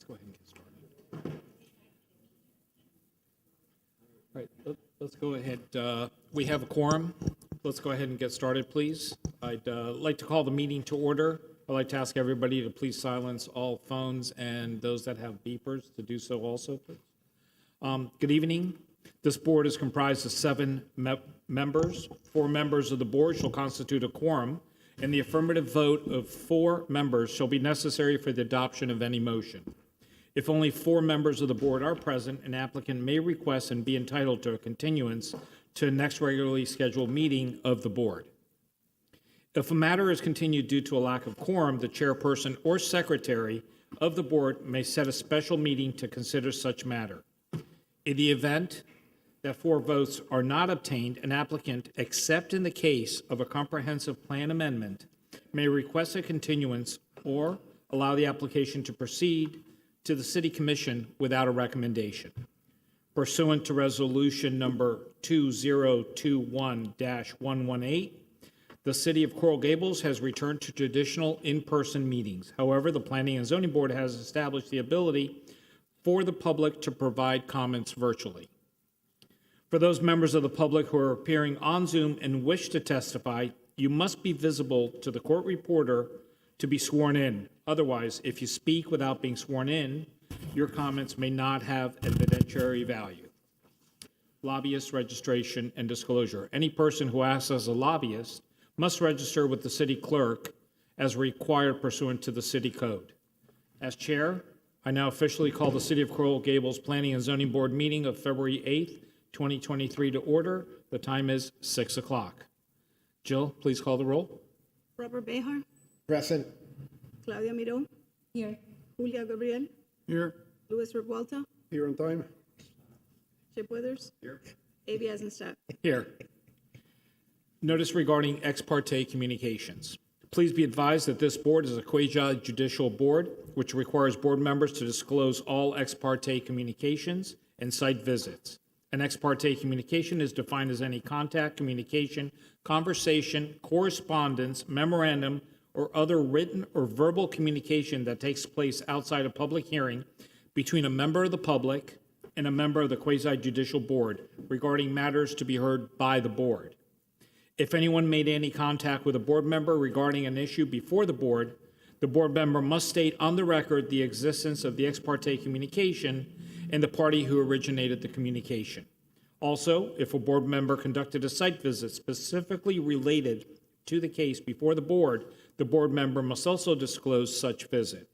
Let's go ahead and get started. All right, let's go ahead. We have a quorum. Let's go ahead and get started, please. I'd like to call the meeting to order. I'd like to ask everybody to please silence all phones and those that have beepers to do so also, please. Good evening. This board is comprised of 7 members. 4 members of the board shall constitute a quorum, and the affirmative vote of 4 members shall be necessary for the adoption of any motion. If only 4 members of the board are present, an applicant may request and be entitled to a continuance to the next regularly scheduled meeting of the board. If a matter is continued due to a lack of quorum, the chairperson or secretary of the board may set a special meeting to consider such matter. In the event that 4 votes are not obtained, an applicant, except in the case of a comprehensive plan amendment, may request a continuance or allow the application to proceed to the City Commission without a recommendation. Pursuant to Resolution Number 2021-118, the City of Coral Gables has returned to traditional in-person meetings. However, the Planning and Zoning Board has established the ability for the public to provide comments virtually. For those members of the public who are appearing on Zoom and wish to testify, you must be visible to the court reporter to be sworn in. Otherwise, if you speak without being sworn in, your comments may not have evidentiary value. Lobbyist registration and disclosure. Any person who acts as a lobbyist must register with the city clerk as required pursuant to the city code. As chair, I now officially call the City of Coral Gables Planning and Zoning Board meeting of February 8th, 2023 to order. The time is 6 o'clock. Jill, please call the roll. Robert Behar, Present. Claudia Miró. Here. Julia Gabriel, Here. Luis Revuelta, Here on time. Chip Withers. Here. Avi Eisenstadt. Here. Notice regarding ex parte communications. Please be advised that this board is a quasi-judicial board, which requires board members to disclose all ex parte communications and site visits. An ex parte communication is defined as any contact, communication, conversation, correspondence, memorandum, or other written or verbal communication that takes place outside a public hearing between a member of the public and a member of the quasi-judicial board regarding matters to be heard by the board. If anyone made any contact with a board member regarding an issue before the board member must state on the record the existence of the ex parte communication and the party who originated the communication. Also, if a board member conducted a site visit specifically related to the case before the board member must also disclose such visit.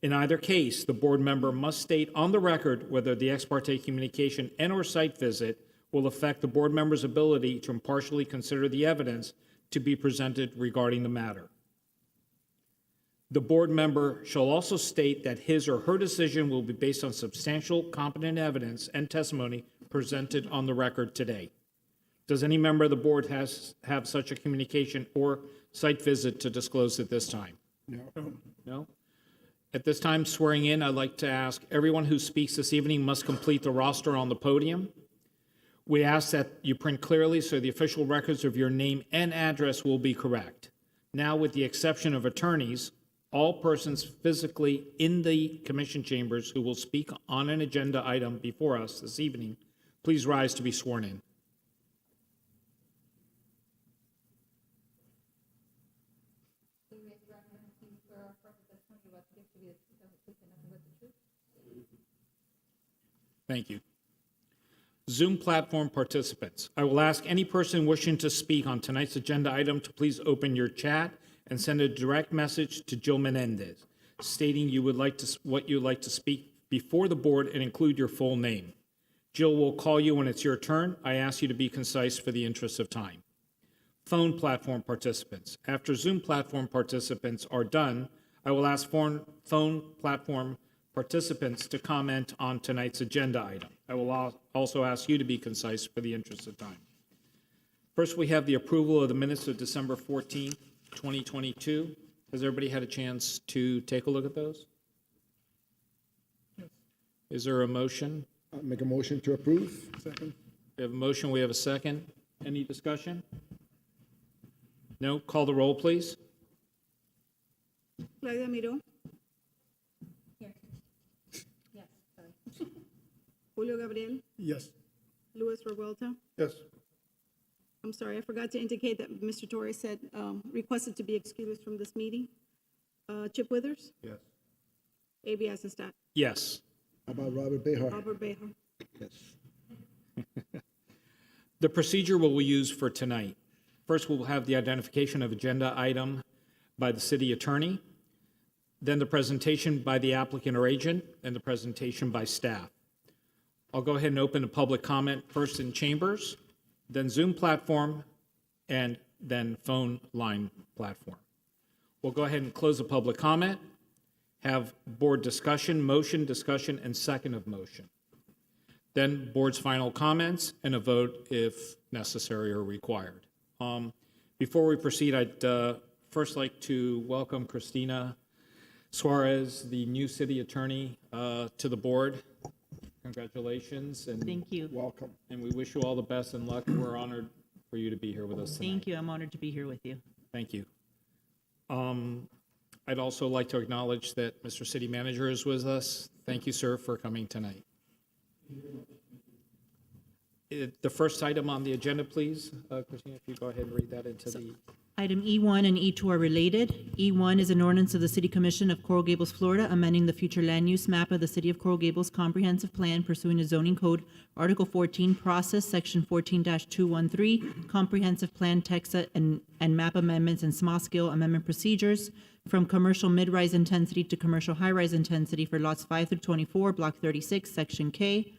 In either case, the board member must state on the record whether the ex parte communication and/or site visit will affect the board member's ability to impartially consider the evidence to be presented regarding the matter. The board member shall also state that his or her decision will be based on substantial, competent evidence and testimony presented on the record today. Does any member of the board have such a communication or site visit to disclose at this time? No. No? At this time, swearing in, I'd like to ask everyone who speaks this evening must complete the roster on the podium. We ask that you print clearly so the official records of your name and address will be correct. Now, with the exception of attorneys, all persons physically in the commission chambers who will speak on an agenda item before us this evening, please rise to be sworn in. Thank you. Zoom platform participants. I will ask any person wishing to speak on tonight's agenda item to please open your chat and send a direct message to Jill Menendez, stating what you'd like to speak before the board and include your full name. Jill will call you when it's your turn. I ask you to be concise for the interest of time. Phone platform participants. After Zoom platform participants are done, I will ask phone platform participants to comment on tonight's agenda item. I will also ask you to be concise for the interest of time. First, we have the approval of the minutes of December 14th, 2022. Has everybody had a chance to take a look at those? Yes. Is there a motion? I'll make a motion to approve. Second. We have a motion, we have a second. Any discussion? No? Call the roll, please. Claudia Miró, Julio Gabriel, Yes. Luis Revuelta. Yes. I'm sorry, I forgot to indicate that Mr. Torres said, requested to be excused from this meeting. Chip Withers, Yes. A.B. Eisenstadt, Yes. How about Robert Behar? Robert Behar. Yes. The procedure we'll use for tonight. First, we'll have the identification of agenda item by the city attorney, then the presentation by the applicant or agent, and the presentation by staff. I'll go ahead and open a public comment first in chambers, then Zoom platform, and then phone line platform. We'll go ahead and close the public comment, have board discussion, motion, discussion, and second of motion. Then board's final comments and a vote if necessary or required. Before we proceed, I'd first like to welcome Christina Suarez, the new city attorney, to the board. Congratulations. And Thank you. Welcome. And we wish you all the best and luck. We're honored for you to be here with us tonight. Thank you. I'm honored to be here with you. Thank you. I'd also like to acknowledge that Mr. City Manager is with us. Thank you, sir, for coming tonight. The first item on the agenda, please, Christina, if you go ahead and read that into the... Item E1 and E2 are related. E1 is an ordinance of the City Commission of Coral Gables, Florida, amending the future land use map of the City of Coral Gables Comprehensive Plan pursuant to Zoning Code Article 14, Process, Section 14-213, Comprehensive Plan Text and Map Amendments and Small-Scale Amendment Procedures from commercial mid-rise intensity to commercial high-rise intensity for lots 5 through 24, Block 36, Section K,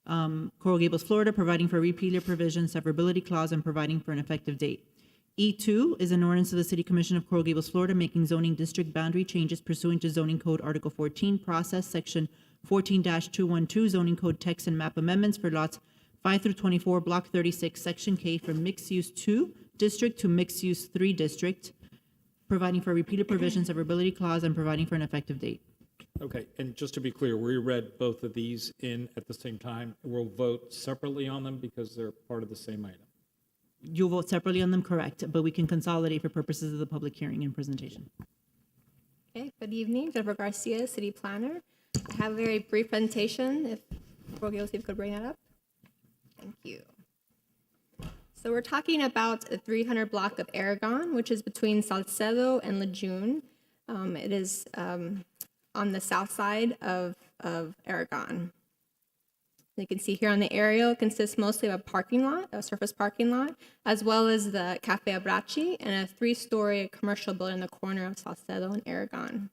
Coral Gables, Florida, providing for repealer provision, severability clause, and providing for an effective date. E2 is an ordinance of the City Commission of Coral Gables, Florida, making zoning district boundary changes pursuant to Zoning Code Article 14, Process, Section 14-212, Zoning Code Text and Map Amendments for lots 5 through 24, Block 36, Section K, from Mixed Use 2 District to Mixed Use 3 District, providing for repeated provision, severability clause, and providing for an effective date. Okay, and just to be clear, we read both of these in at the same time. We'll vote separately on them because they're part of the same item. You'll vote separately on them, correct, but we can consolidate for purposes of the public hearing and presentation. Okay, good evening, Jennifer Garcia, City Planner. I have a very brief presentation, if Rogelio, if you could bring that up. Thank you. So we're talking about a 300 block of Aragon, which is between Salcedo and Lejeune. It is on the south side of Aragon. You can see here on the aerial, it consists mostly of a parking lot, a surface parking lot, as well as the Cafe Abraci and a 3-story commercial building in the corner of Salcedo and Aragon.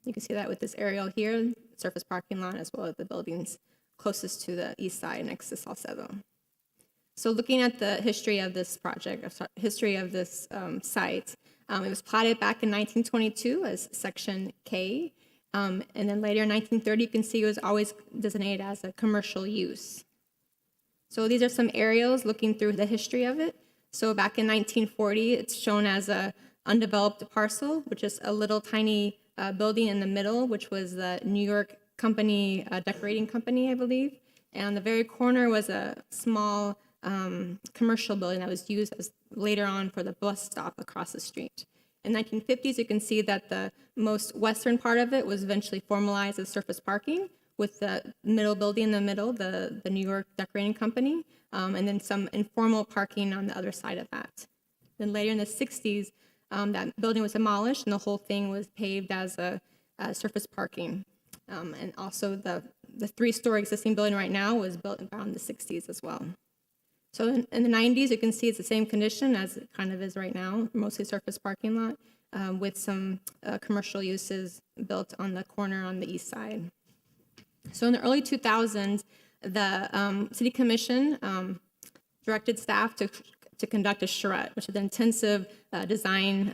You can see that with this aerial here, surface parking lot, as well as the buildings closest to the east side next to Salcedo. So looking at the history of this project, history of this site, it was platted back in 1922 as Section K. And then later in 1930, you can see it was always designated as a commercial use. So these are some aerials looking through the history of it. So back in 1940, it's shown as a undeveloped parcel, which is a little tiny building in the middle, which was the New York company, decorating company, I believe. And on the very corner was a small commercial building that was used as later on for the bus stop across the street. In the 1950s, you can see that the most western part of it was eventually formalized as surface parking, with the middle building in the middle, the New York Decorating Company, and then some informal parking on the other side of that. Then later in the 60s, that building was demolished and the whole thing was paved as a surface parking. And also the 3-story existing building right now was built around the 60s as well. So in the 90s, you can see it's the same condition as it kind of is right now, mostly surface parking lot, with some commercial uses built on the corner on the east side. So in the early 2000s, the City Commission directed staff to conduct a charrette, which is an intensive design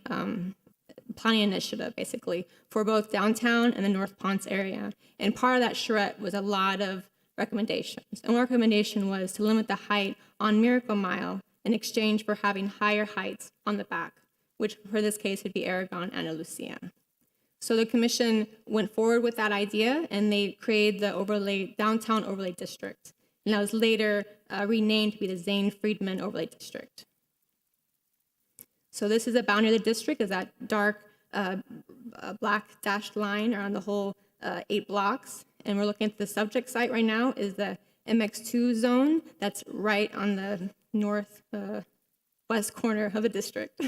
planning initiative, basically, for both downtown and the North Ponce area. And part of that charrette was a lot of recommendations. And one recommendation was to limit the height on Miracle Mile in exchange for having higher heights on the back, which for this case would be Aragon and Lucia. So the commission went forward with that idea and they created the downtown overlay district. And that was later renamed to be the Zane-Friedman Overlay District. So this is the boundary of the district, is that dark black dashed line around the whole 8 blocks. And we're looking at the subject site right now is the MX2 zone that's right on the north west corner of the district.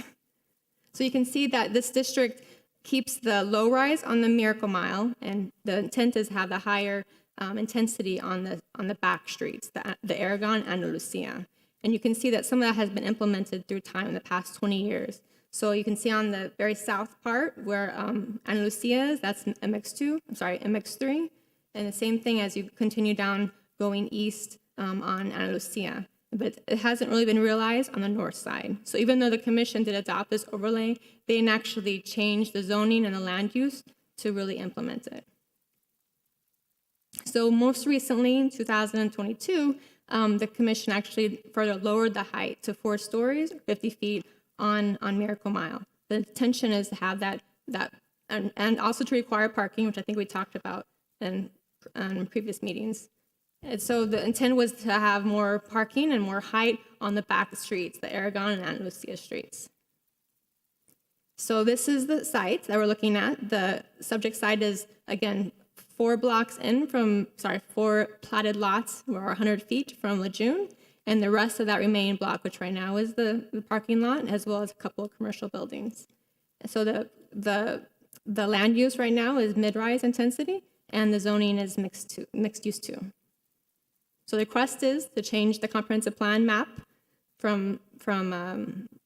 So you can see that this district keeps the low rise on the Miracle Mile, and the intent is to have the higher intensity on the back streets, the Aragon and the Lucia. And you can see that some of that has been implemented through time in the past 20 years. So you can see on the very south part where Ana Lucia is, that's MX3. And the same thing as you continue down going east on Ana Lucia. But it hasn't really been realized on the north side. So even though the commission did adopt this overlay, they didn't actually change the zoning and the land use to really implement it. So most recently, in 2022, the commission actually further lowered the height to 4 stories, 50 feet on Miracle Mile. The intention is to have that and also to require parking, which I think we talked about in previous meetings. And so the intent was to have more parking and more height on the back streets, the Aragon and Ana Lucia streets. So this is the site that we're looking at. The subject site is, again, 4 platted lots, or 100 feet from Lejeune, and the rest of that remaining block, which right now is the parking lot, as well as a couple of commercial buildings. So the land use right now is mid-rise intensity, and the zoning is mixed use 2. So the request is to change the comprehensive plan map from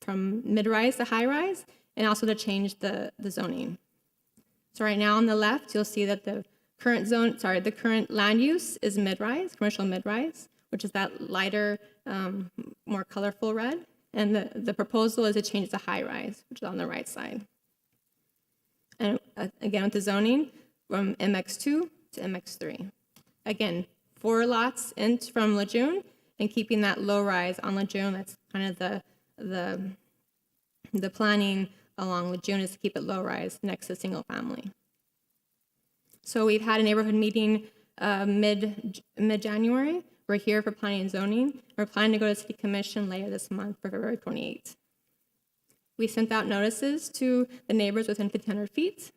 mid-rise to high-rise, and also to change the zoning. So right now on the left, you'll see that the current land use is mid-rise, commercial mid-rise, which is that lighter, more colorful red. And the proposal is to change to high-rise, which is on the right side. And again, with the zoning, from MX2 to MX3. Again, 4 lots in from Lejeune, and keeping that low-rise on Lejeune. That's kind of the planning along Lejeune is to keep it low-rise next to single-family. So we've had a neighborhood meeting mid-January. We're here for planning and zoning. We're planning to go to City Commission later this month for February 28th. We sent out notices to the neighbors within 1,500 feet,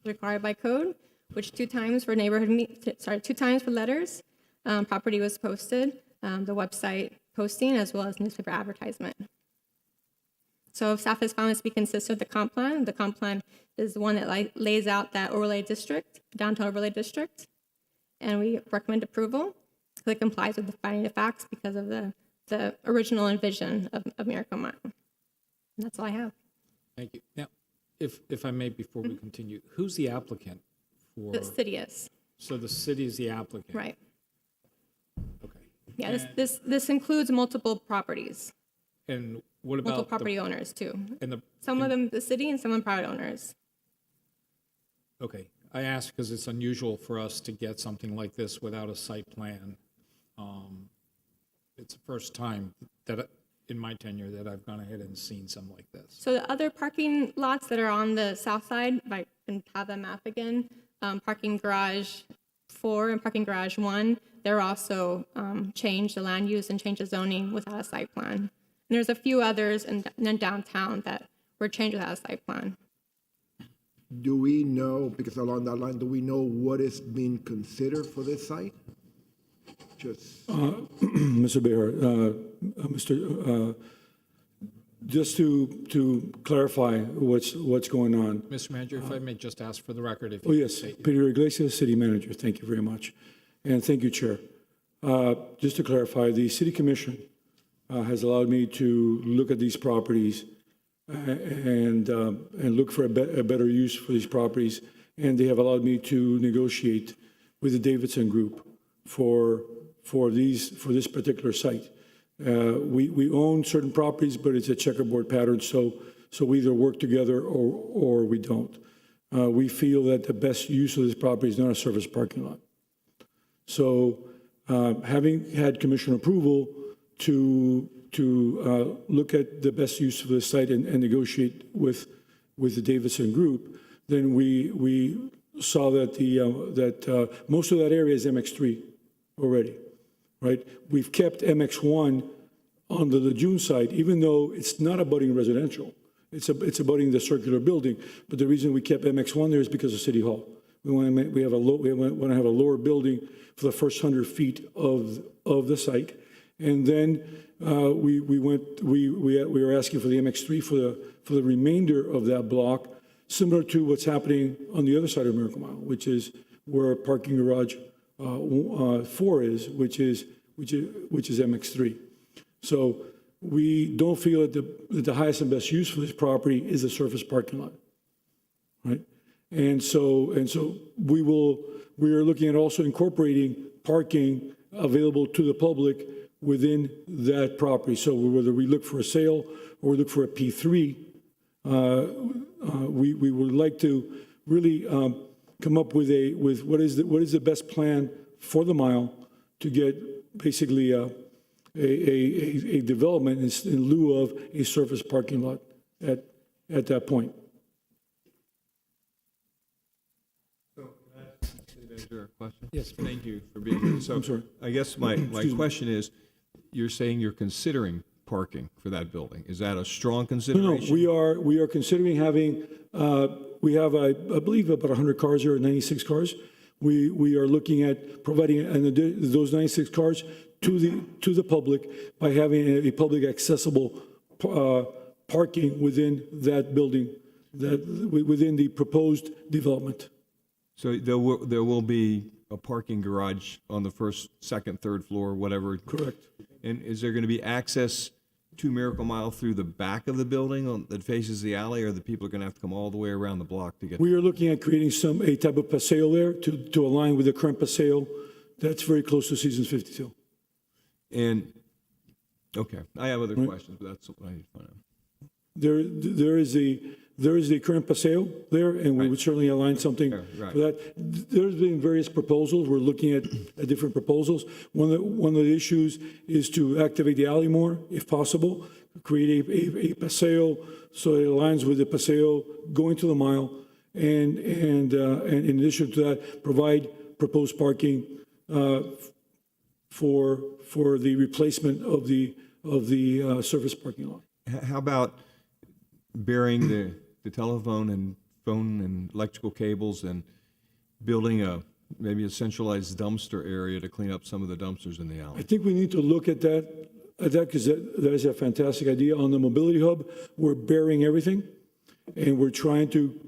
required by code, which 2 times for letters. Property was posted, the website posting, as well as newspaper advertisement. So staff has found this to be consistent with the comp plan. The comp plan is the one that lays out that overlay district, downtown overlay district, and we recommend approval because it complies with the finding of facts because of the original envision of Miracle Mile. And that's all I have. Thank you. Now, if I may, before we continue, who's the applicant for? The city is. So the city is the applicant? Right. Okay. Yeah, this includes multiple properties, And what about? multiple property owners too. And Some of them the city and some of them private owners. Okay, I ask because it's unusual for us to get something like this without a site plan. It's the first time that, in my tenure, that I've gone ahead and seen something like this. So the other parking lots that are on the south side, if I can have the map again, parking garage 4 and parking garage 1, they're also changed the land use and changed the zoning without a site plan. And there's a few others in downtown that were changed without a site plan. Do we know, because along that line, do we know what is being considered for this site? Just, Mr. Behar, just to clarify what's going on. Mr. Manager, if I may just ask for the record, if Oh, you yes, could say- Peter Iglesias, City Manager. Thank you very much. And thank you, Chair. Just to clarify, the City Commission has allowed me to look at these properties and look for a better use for these properties. And they have allowed me to negotiate with the Davidson Group for this particular site. We own certain properties, but it's a checkerboard pattern, so we either work together or we don't. We feel that the best use of this property is not a surface parking lot. So having had commission approval to look at the best use of this site and negotiate with the Davidson Group, then we saw that most of that area is MX3 already, right? We've kept MX1 on the Lejeune side, even though it's not abutting residential. It's abutting the circular building. But the reason we kept MX1 there is because of City Hall. We want to have a lower building for the first 100 feet of the site. And then we were asking for the MX3 for the remainder of that block, similar to what's happening on the other side of Miracle Mile, which is where parking garage 4 is, which is MX3. So we don't feel that the highest and best use for this property is the surface parking lot, right? And so we are looking at also incorporating parking available to the public within that property. So whether we look for a sale or we look for a P3, we would like to really come up with what is the best plan for the mile to get basically a development in lieu of a surface parking lot at that point. Is there a question? Yes. Thank you for being here. So I'm sorry. I guess my question is, you're saying you're considering parking for that building. Is that a strong No, consideration? we are considering having, we have, I believe, about 100 cars here, 96 cars. We are looking at providing those 96 cars to the public by having a public accessible parking within that building, within the proposed development. So there will be a parking garage on the first, second, third floor, whatever. Correct. And is there going to be access to Miracle Mile through the back of the building that faces the alley, or the people are going to have to come all the way around the block to get? We are looking at creating a type of paseo there to align with the current paseo that's very close to Seasons 52. And, okay, I have other questions, but that's what I need to find out. There is the current paseo there, and we would certainly align something Right. for that. There's been various proposals. We're looking at different proposals. One of the issues is to activate the alley more, if possible, create a paseo so it aligns with the paseo going to the mile, and in addition to that, provide proposed parking for the replacement of the surface parking lot. How about burying the telephone and phone and electrical cables and building maybe a centralized dumpster area to clean up some of the dumpsters in the I alley? think we need to look at that because that is a fantastic idea. On the mobility hub, we're burying everything, and we're trying to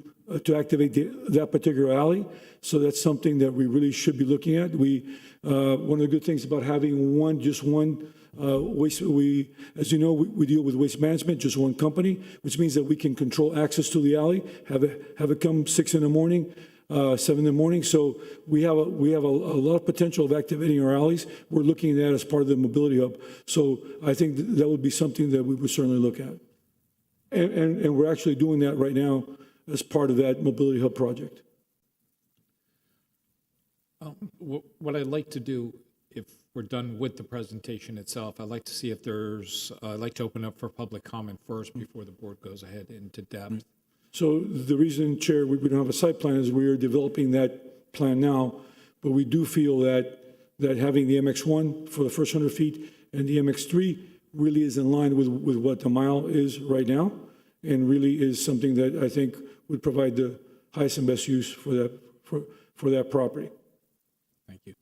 activate that particular alley. So that's something that we really should be looking at. One of the good things about having just one waste, as you know, we deal with waste management, just one company, which means that we can control access to the alley, have it come 6 in the morning, 7 in the morning. So we have a lot of potential of activating our alleys. We're looking at that as part of the mobility hub. So I think that would be something that we would certainly look at. And we're actually doing that right now as part of that mobility hub project. What I'd like to do, if we're done with the presentation itself, I'd like to see if I'd like to open up for public comment first before the board goes ahead into depth. So the reason, Chair, we don't have a site plan is we are developing that plan now, but we do feel that having the MX1 for the first 100 feet and the MX3 really is in line with what the mile is right now, and really is something that I think would provide the highest and best use for that property. Thank you.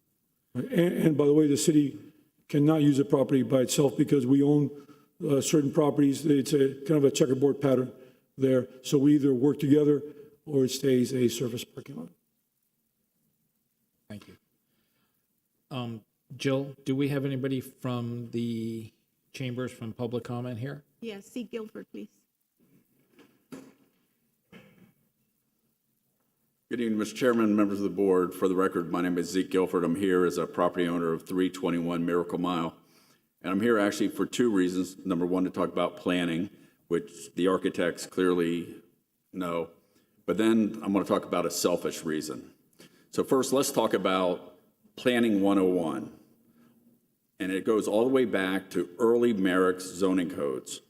And by the way, the city cannot use the property by itself because we own certain properties. It's a kind of a checkerboard pattern there. So we either work together or it stays a surface parking lot. Thank you. Jill, do we have anybody from the chambers from public comment here? Yes, C. Guilford, please. Good evening, Mr. Chairman, members of the board. For the record, my name is Zeke Guilford. I'm here as a property owner of 321 Miracle Mile. And I'm here actually for two reasons. Number one, to talk about planning, which the architects clearly know. But then I'm going to talk about a selfish reason. So first, let's talk about Planning 101. And it goes all the way back to early Merrick's zoning codes.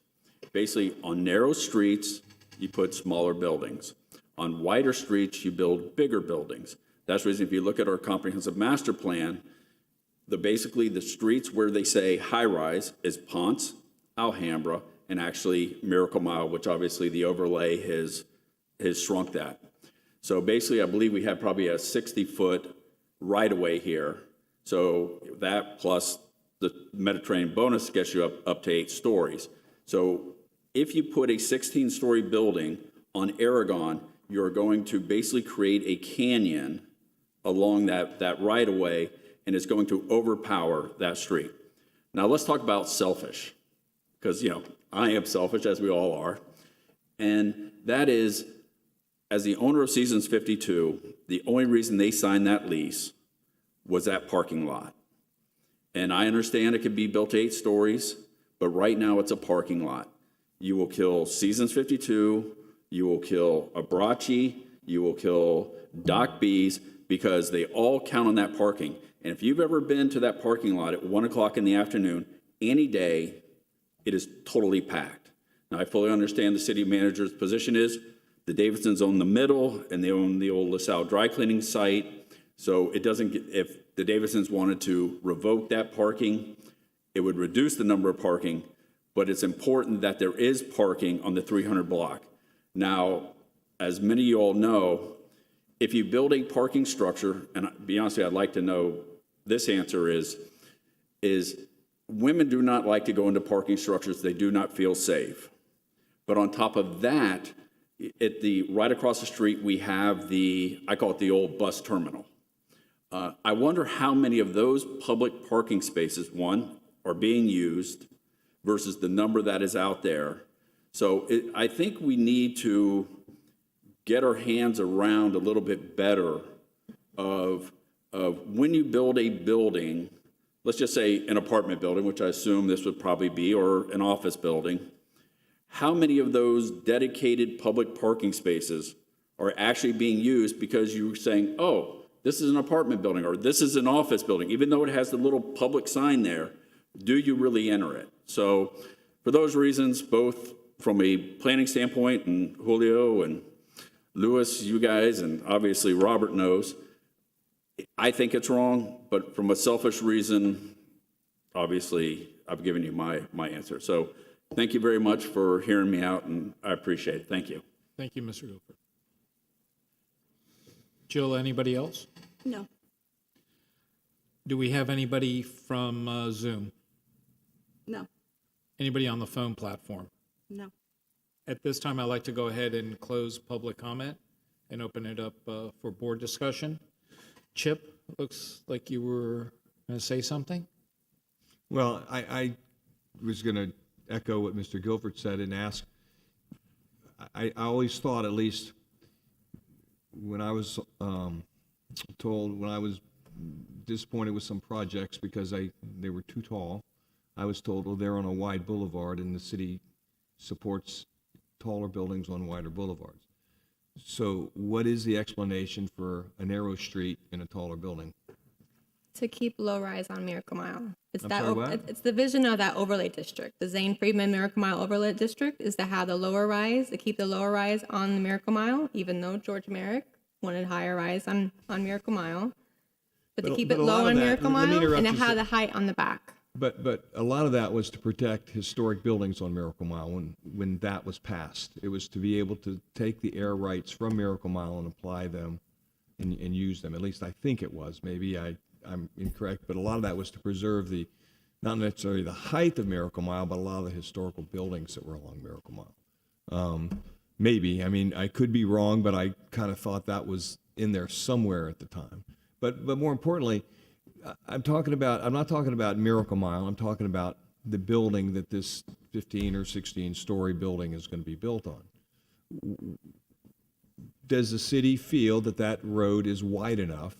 Basically, on narrow streets, you put smaller buildings. On wider streets, you build bigger buildings. That's the reason if you look at our comprehensive master plan, basically the streets where they say high-rise is Ponce, Alhambra, and actually Miracle Mile, which obviously the overlay has shrunk that. So basically, I believe we have probably a 60-foot right-of-way here. So that plus the Mediterranean bonus gets you up to 8 stories. So if you put a 16-story building on Aragon, you're going to basically create a canyon along that right-of-way, and it's going to overpower that street. Now, let's talk about selfish, because, I am selfish, as we all are. And that is, as the owner of Seasons 52, the only reason they signed that lease was that parking lot. And I understand it could be built to 8 stories, but right now it's a parking lot. You will kill Seasons 52, you will kill Abrachi, you will kill Doc B's, because they all count on that parking. And if you've ever been to that parking lot at 1 o'clock in the afternoon, any day, it is totally packed. Now, I fully understand the city manager's position is the Davidsons own the middle, and they own the old LaSalle dry cleaning site. So it doesn't get, if the Davidsons wanted to revoke that parking, it would reduce the number of parking, but it's important that there is parking on the 300 block. Now, as many of you all know, if you build a parking structure, and to be honest with you, I'd like to know, this answer is women do not like to go into parking structures. They do not feel safe. But on top of that, right across the street, we have I call it the old bus terminal. I wonder how many of those public parking spaces, one, are being used versus the number that is out there. So I think we need to get our hands around a little bit better of when you build a building, let's just say an apartment building, which I assume this would probably be, or an office building, how many of those dedicated public parking spaces are actually being used because you're saying, oh, this is an apartment building, or this is an office building, even though it has the little public sign there, do you really enter it? So for those reasons, both from a planning standpoint, and Julio and Louis, you guys, and obviously Robert knows, I think it's wrong, but from a selfish reason, obviously, I've given you my answer. So thank you very much for hearing me out, and I appreciate it. Thank you. Thank you, Mr. Guilford. Jill, anybody else? No. Do we have anybody from Zoom? No. Anybody on the phone platform? No. At this time, I'd like to go ahead and close public comment and open it up for board discussion. Chip, looks like you were going to say something? Well, I was going to echo what Mr. Guilford said and ask, I always thought, at least when I was told, when I was disappointed with some projects because they were too tall, I was told, well, they're on a wide boulevard and the city supports taller buildings on wider boulevards. So what is the explanation for a narrow street in a taller building? To keep low-rise on Miracle Mile. It's I'm sorry, what? It's the vision of that overlay district. The Zane Friedman Miracle Mile overlay district is to have the lower rise, to keep the lower rise on the Miracle Mile, even though George Merrick wanted higher rise on Miracle Mile. But to keep it a lot low of on that- Miracle let me Mile interrupt and to you, have sir. the height on the back. But a lot of that was to protect historic buildings on Miracle Mile when that was passed. It was to be able to take the air rights from Miracle Mile and apply them and use them. At least I think it was. Maybe I'm incorrect, but a lot of that was to preserve not necessarily the height of Miracle Mile, but a lot of the historical buildings that were along Miracle Mile. Maybe. I mean, I could be wrong, but I kind of thought that was in there somewhere at the time. But more importantly, I'm not talking about Miracle Mile. I'm talking about the building that this 15 or 16 story building is going to be built on. Does the city feel that road is wide enough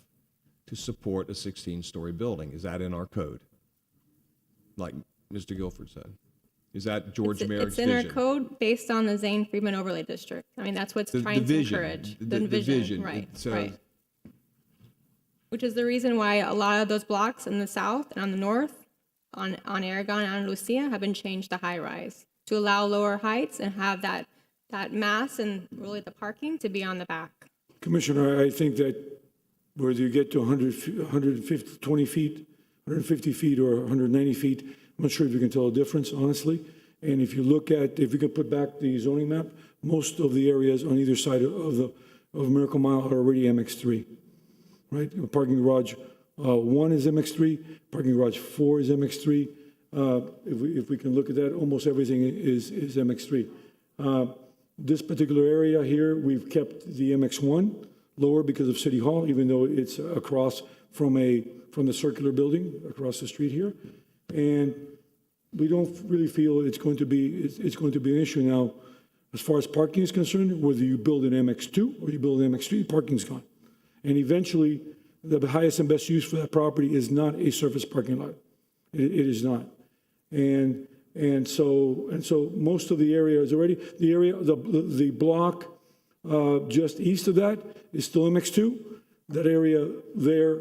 to support a 16-story building? Is that in our code? Like Mr. Guilford said. Is that George Merrick's It's in vision? our code based on the Zane Friedman overlay district. I mean, that's what's trying to encourage. The vision. Right, So- right. Which is the reason why a lot of those blocks in the south and on the north, on Aragon and Lucia, have been changed to high rise to allow lower heights and have that mass and really the parking to be on the back. Commissioner, I think that whether you get to 150 feet or 190 feet, I'm not sure if you can tell a difference, honestly. And if you can put back the zoning map, most of the areas on either side of of Miracle Mile are already MX3, right? Parking garage 1 is MX3, parking garage 4 is MX3. If we can look at that, almost everything is MX3. This particular area here, we've kept the MX1 lower because of City Hall, even though it's across from the circular building across the street here. And we don't really feel it's going to be an issue now. As far as parking is concerned, whether you build an MX2 or you build an MX3, parking's gone. And eventually, the highest and best use for that property is not a surface parking lot. It is not. And so most of the area is already, the block just east of that is still MX2. That area there,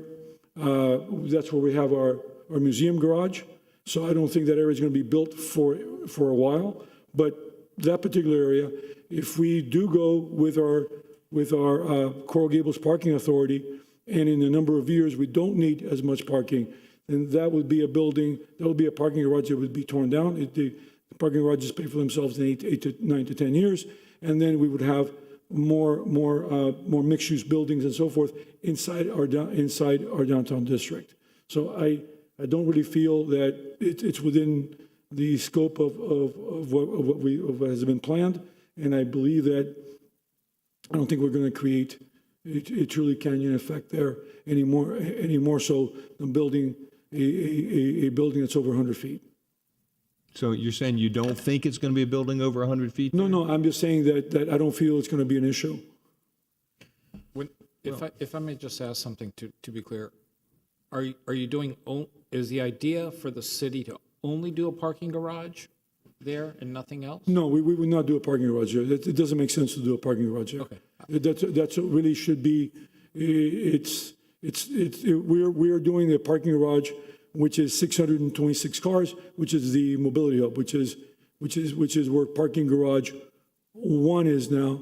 that's where we have our museum garage. So I don't think that area is going to be built for a while. But that particular area, if we do go with our Coral Gables Parking Authority, and in a number of years we don't need as much parking, then that would be a parking garage that would be torn down. The parking garages pay for themselves in 9 to 10 years, and then we would have more mixed-use buildings and so forth inside our downtown district. So I don't really feel that it's within the scope of what has been planned, and I believe that I don't think we're going to create a truly canyon effect there anymore so than building a building that's over 100 feet. So you're saying you don't think it's going to be a building over 100 feet? No, I'm just saying that I don't feel it's going to be an issue. If I may just ask something to be clear, are you doing, is the idea for the city to only do a parking garage there and nothing else? No, we would not do a parking garage there. It doesn't make sense to do a parking garage there. Okay. That's what really should be, we are doing the parking garage, which is 626 cars, which is the mobility hub, which is where parking garage 1 is now,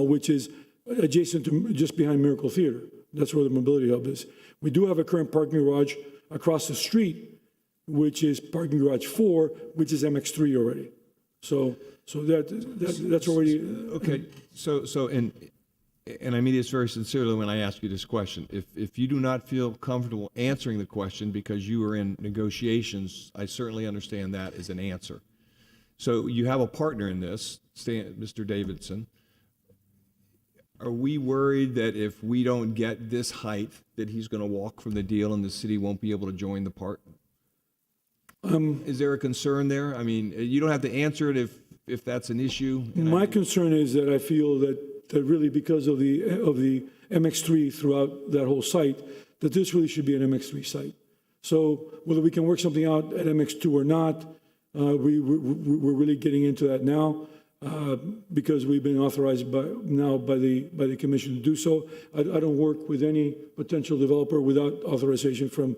which is adjacent to just behind Miracle Theater. That's where the mobility hub is. We do have a current parking garage across the street, which is parking garage 4, which is MX3 already. So that's already. Okay, so and I mean this very sincerely when I ask you this question. If you do not feel comfortable answering the question because you are in negotiations, I certainly understand that as an answer. So you have a partner in this, Mr. Davidson. Are we worried that if we don't get this height, that he's going to walk from the deal and the city won't be able to join the part? Is there a concern there? I mean, you don't have to answer it if that's an issue. My concern is that I feel that really because of the MX3 throughout that whole site, that this really should be an MX3 site. So whether we can work something out at MX2 or not, we're really getting into that now because we've been authorized by the commission to do so. I don't work with any potential developer without authorization from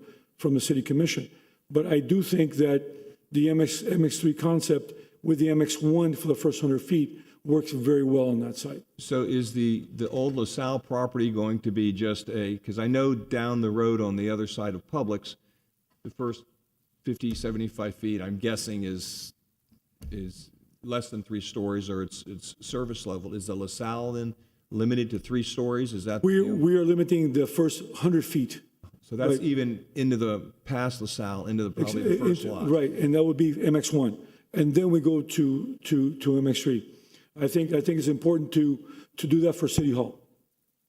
the city commission. But I do think that the MX3 concept with the MX1 for the first 100 feet works very well on that site. So is the old LaSalle property going to be just because I know down the road on the other side of Publix, the first 50, 75 feet, I'm guessing is less than 3 stories or it's service level. Is the LaSalle then limited to 3 stories? Is that? We are limiting the first 100 feet. So that's even into the past LaSalle, into probably the first lot. Right, and that would be MX1. And then we go to MX3. I think it's important to do that for City Hall,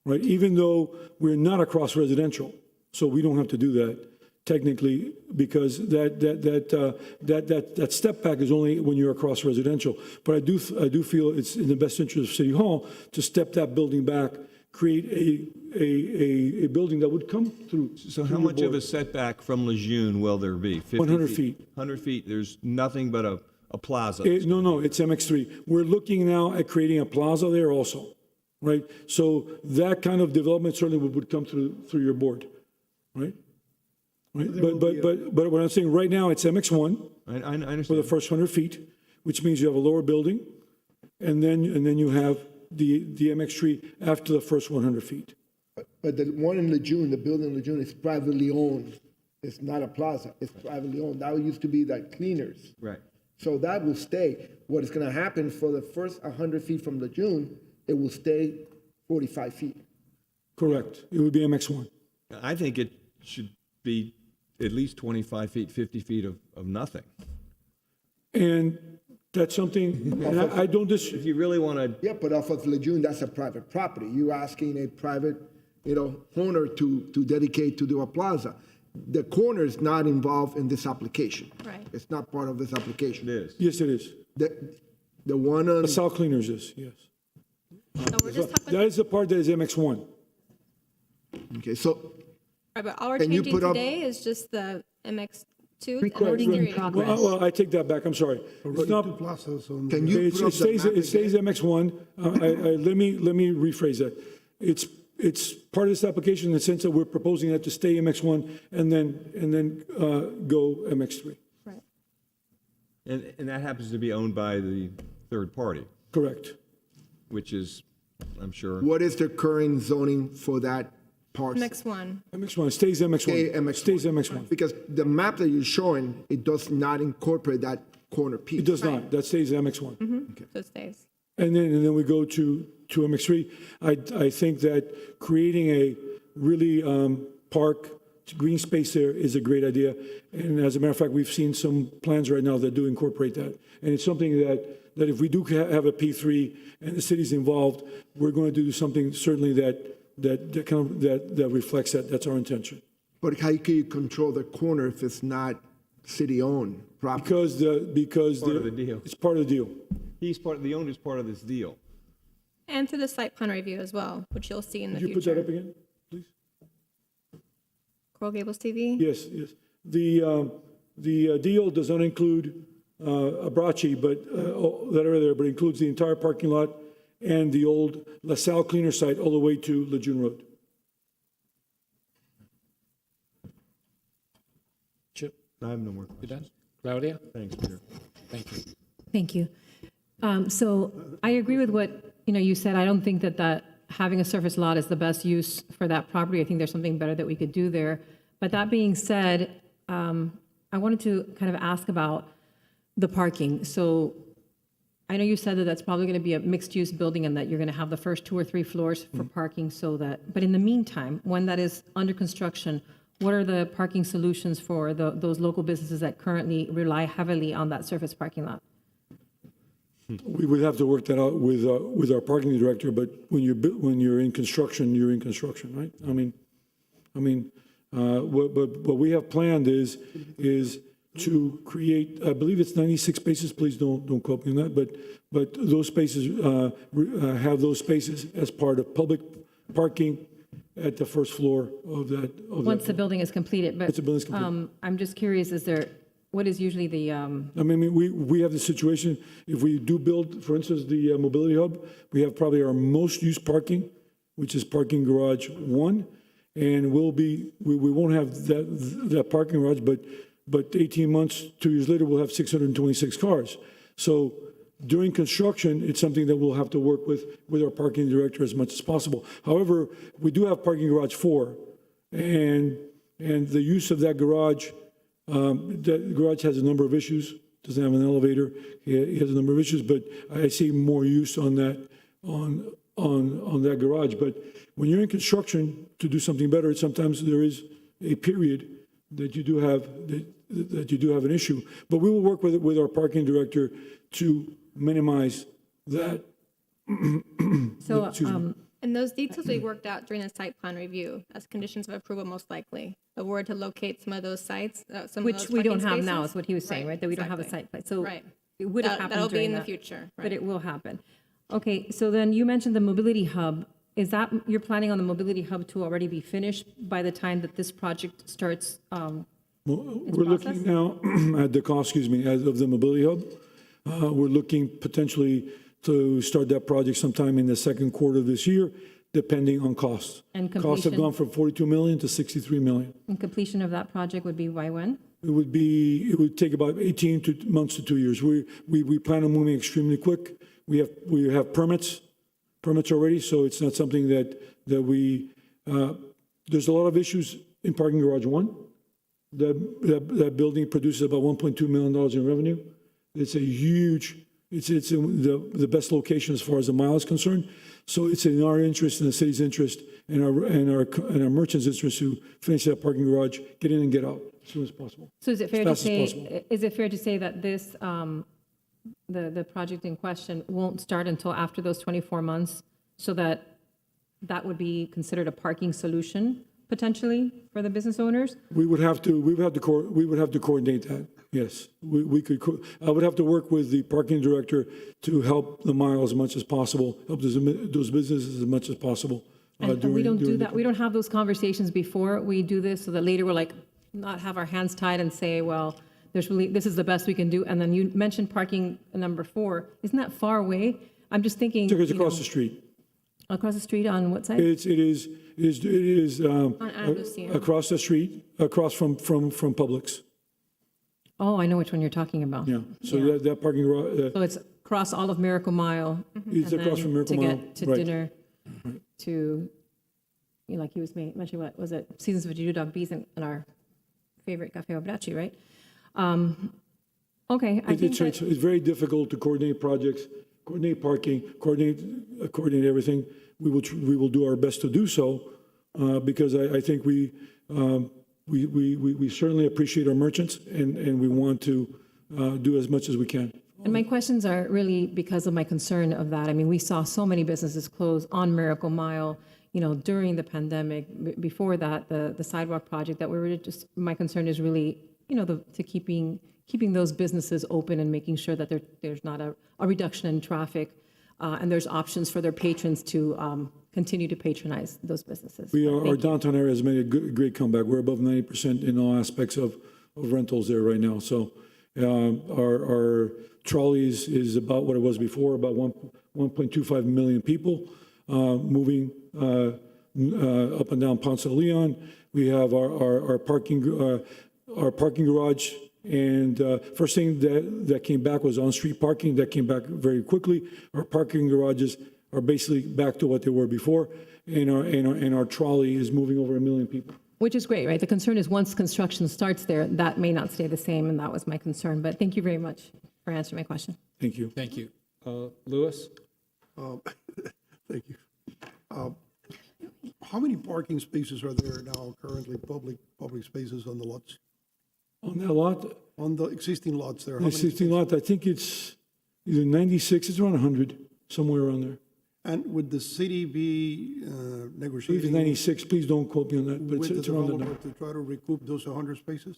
right? Even though we're not across residential, so we don't have to do that technically because that step back is only when you're across residential. But I do feel it's in the best interest of City Hall to step that building back, create a building that would come through. So how much of a setback from Lejeune will there be? 100 feet. 100 feet. There's nothing but a plaza. No, it's MX3. We're looking now at creating a plaza there also, right? So that kind of development certainly would come through your board, right? But what I'm saying right now, it's MX1 I understand. for the first 100 feet, which means you have a lower building, and then you have the MX3 after the first 100 feet. But the one in Lejeune, the building in Lejeune, is privately owned. It's not a plaza. It's privately owned. That used to be like cleaners. Right. So that will stay. What is going to happen for the first 100 feet from Lejeune, it will stay 45 feet. Correct. It would be MX1. I think it should be at least 25 feet, 50 feet of nothing. And that's something, and I don't If you really want to, Yeah, but off of Lejeune, that's a private property. You're asking a private, owner to dedicate to do a plaza. The corner is not involved in this application. Right. It's not part of this application. it is. yes, it is. The one on, The South Cleaners is, yes. So we're just talking, That is the part that is MX1. okay, so right, but all we're Can you changing put up- today is just the MX2 and Recording in MX3. progress. Well, I take that back, I'm sorry. It's not, can you put up the map it stays again? MX1. Let me rephrase that. It's part of this application in the sense that we're proposing that to stay MX1 and then go MX3. Right. And that happens to be owned by the third party, Correct. which is, I'm sure. What is the current zoning for that parcel? MX1. MX1, stays MX1. Stay MX1. Stays MX1. Because the map that you're showing, it does not incorporate that corner piece. It does not, that stays MX1. So it stays. And then we go to MX3. I think that creating a really park, green space there is a great idea. And as a matter of fact, we've seen some plans right now that do incorporate that. And it's something that if we do have a P3 and the city's involved, we're going to do something certainly that reflects that. That's our intention. But how can you control the corner if it's not city-owned property? Because Part of the deal. it's part of the deal. The owner's part of this deal. And through the site plan review as well, which you'll see in the Could you put that future. up again, please? Coral Gables TV? Yes, yes. The deal does not include Abrachi, but that are there, but includes the entire parking lot and the old LaSalle cleaner site all the way to Lejeune Road. Chip, I have no more you questions. done? Claudia? Thanks, Peter. Thank you. Thank you. So I agree with what, you said. I don't think that having a surface lot is the best use for that property. I think there's something better that we could do there. But that being said, I wanted to kind of ask about the parking. So I know you said that that's probably going to be a mixed-use building and that you're going to have the first 2 or 3 floors for parking but in the meantime, when that is under construction, what are the parking solutions for those local businesses that currently rely heavily on that surface parking lot? We would have to work that out with our parking director, but when you're in construction, you're in construction, right? What we have planned is to create, I believe it's 96 spaces, please don't quote me on that, but those spaces, have those spaces as part of public parking at the first floor of that. Once the building is completed, but Once the building's complete. I'm just curious, what is usually the, we have the situation, if we do build, for instance, the mobility hub, we have probably our most used parking, which is parking garage 1, and we won't have that parking garage, but 18 months, 2 years later, we'll have 626 cars. So during construction, it's something that we'll have to work with our parking director as much as possible. However, we do have parking garage 4, and the use of that garage, the garage has a number of issues, doesn't have an elevator, it has a number of issues, but I see more use on that, on that garage. But when you're in construction, to do something better, sometimes there is a period that you do have, that you do have an issue. But we will work with our parking director to minimize that. so, Excuse me. And those details we worked out during the site plan review as conditions of approval, most likely. The word to locate some of those sites, some of which those we don't parking have now, spaces. is what he was saying, right? That we don't have a exactly. site plan. So Right. it would have happened That'll be during in the that, future, but right. it will happen. Okay, so then you mentioned the mobility hub. Is that, you're planning on the mobility hub to already be finished by the time that this project starts? We're looking now at the cost, as of the mobility hub. We're looking potentially to start that project sometime in the second quarter of this year, depending on costs. And Costs have completion? gone from 42 million to 63 million. And completion of that project would be by when? It would take about 18 months to 2 years. We plan on moving extremely quick. We have permits already, so it's not something that we, there's a lot of issues in parking garage 1. That building produces about $1.2 million in revenue. It's a huge It's in the best location as far as the mile is concerned. So it's in our interest, in the city's interest, and our merchants' interest to finish that parking garage, get in and get out as soon as possible. So is it fair As to fast as say, possible. is it fair to say that this, the project in question won't start until after those 24 months, so that that would be considered a parking solution potentially for the business owners? We would have to coordinate that. Yes, we could. I would have to work with the parking director to help the mile as much as possible, help those businesses as much as possible. And we don't do that, we don't have those conversations before we do this, so that later we're like, not have our hands tied and say, well, this is the best we can do. And then you mentioned parking number 4. Isn't that far away? I'm just thinking. It's you across know, the street. Across the street on what side? It is Andalusia. across the street, across from Publix. Oh, I know which one you're talking about. Yeah, so Yeah. that parking garage, So it's across all of Miracle Mile. it's and across then from Miracle Mile. To get to Right. dinner, to, you know, like he was mentioning, what was it? Seasons of Dog Bees and our favorite Cafe Obrachi, right? Okay, I think It's that, very difficult to coordinate projects, coordinate parking, coordinate everything. We will do our best to do so, because I think we certainly appreciate our merchants, and we want to do as much as we can. and my questions are really because of my concern of that. I mean, we saw so many businesses close on Miracle Mile, you know, during the pandemic. Before that, the sidewalk project, that we were just, my concern is really, you know, to keeping those businesses open and making sure that there's not a reduction in traffic, and there's options for their patrons to continue to patronize those businesses. Our downtown area has made a great comeback. We're above 90% in all aspects of rentals there right now. So our trolleys is about what it was before, about 1.25 million people moving up and down Ponce de Leon. We have our parking garage. And first thing that came back was on-street parking. That came back very quickly. Our parking garages are basically back to what they were before, and our trolley is moving over 1 million people. Which is great, right? The concern is once construction starts there, that may not stay the same, and that was my concern. But thank you very much for answering my question. Thank you. Thank you. Louis? Thank you. How many parking spaces are there now currently, public spaces on the lots? On that lot, On the existing lots there? how the many 16 lot, I think it's either 96, it's around 100, somewhere around there. And would the city be I believe it's negotiating 96, please don't quote me on that, but with the it's around that developer number. to try to recoup those 100 spaces?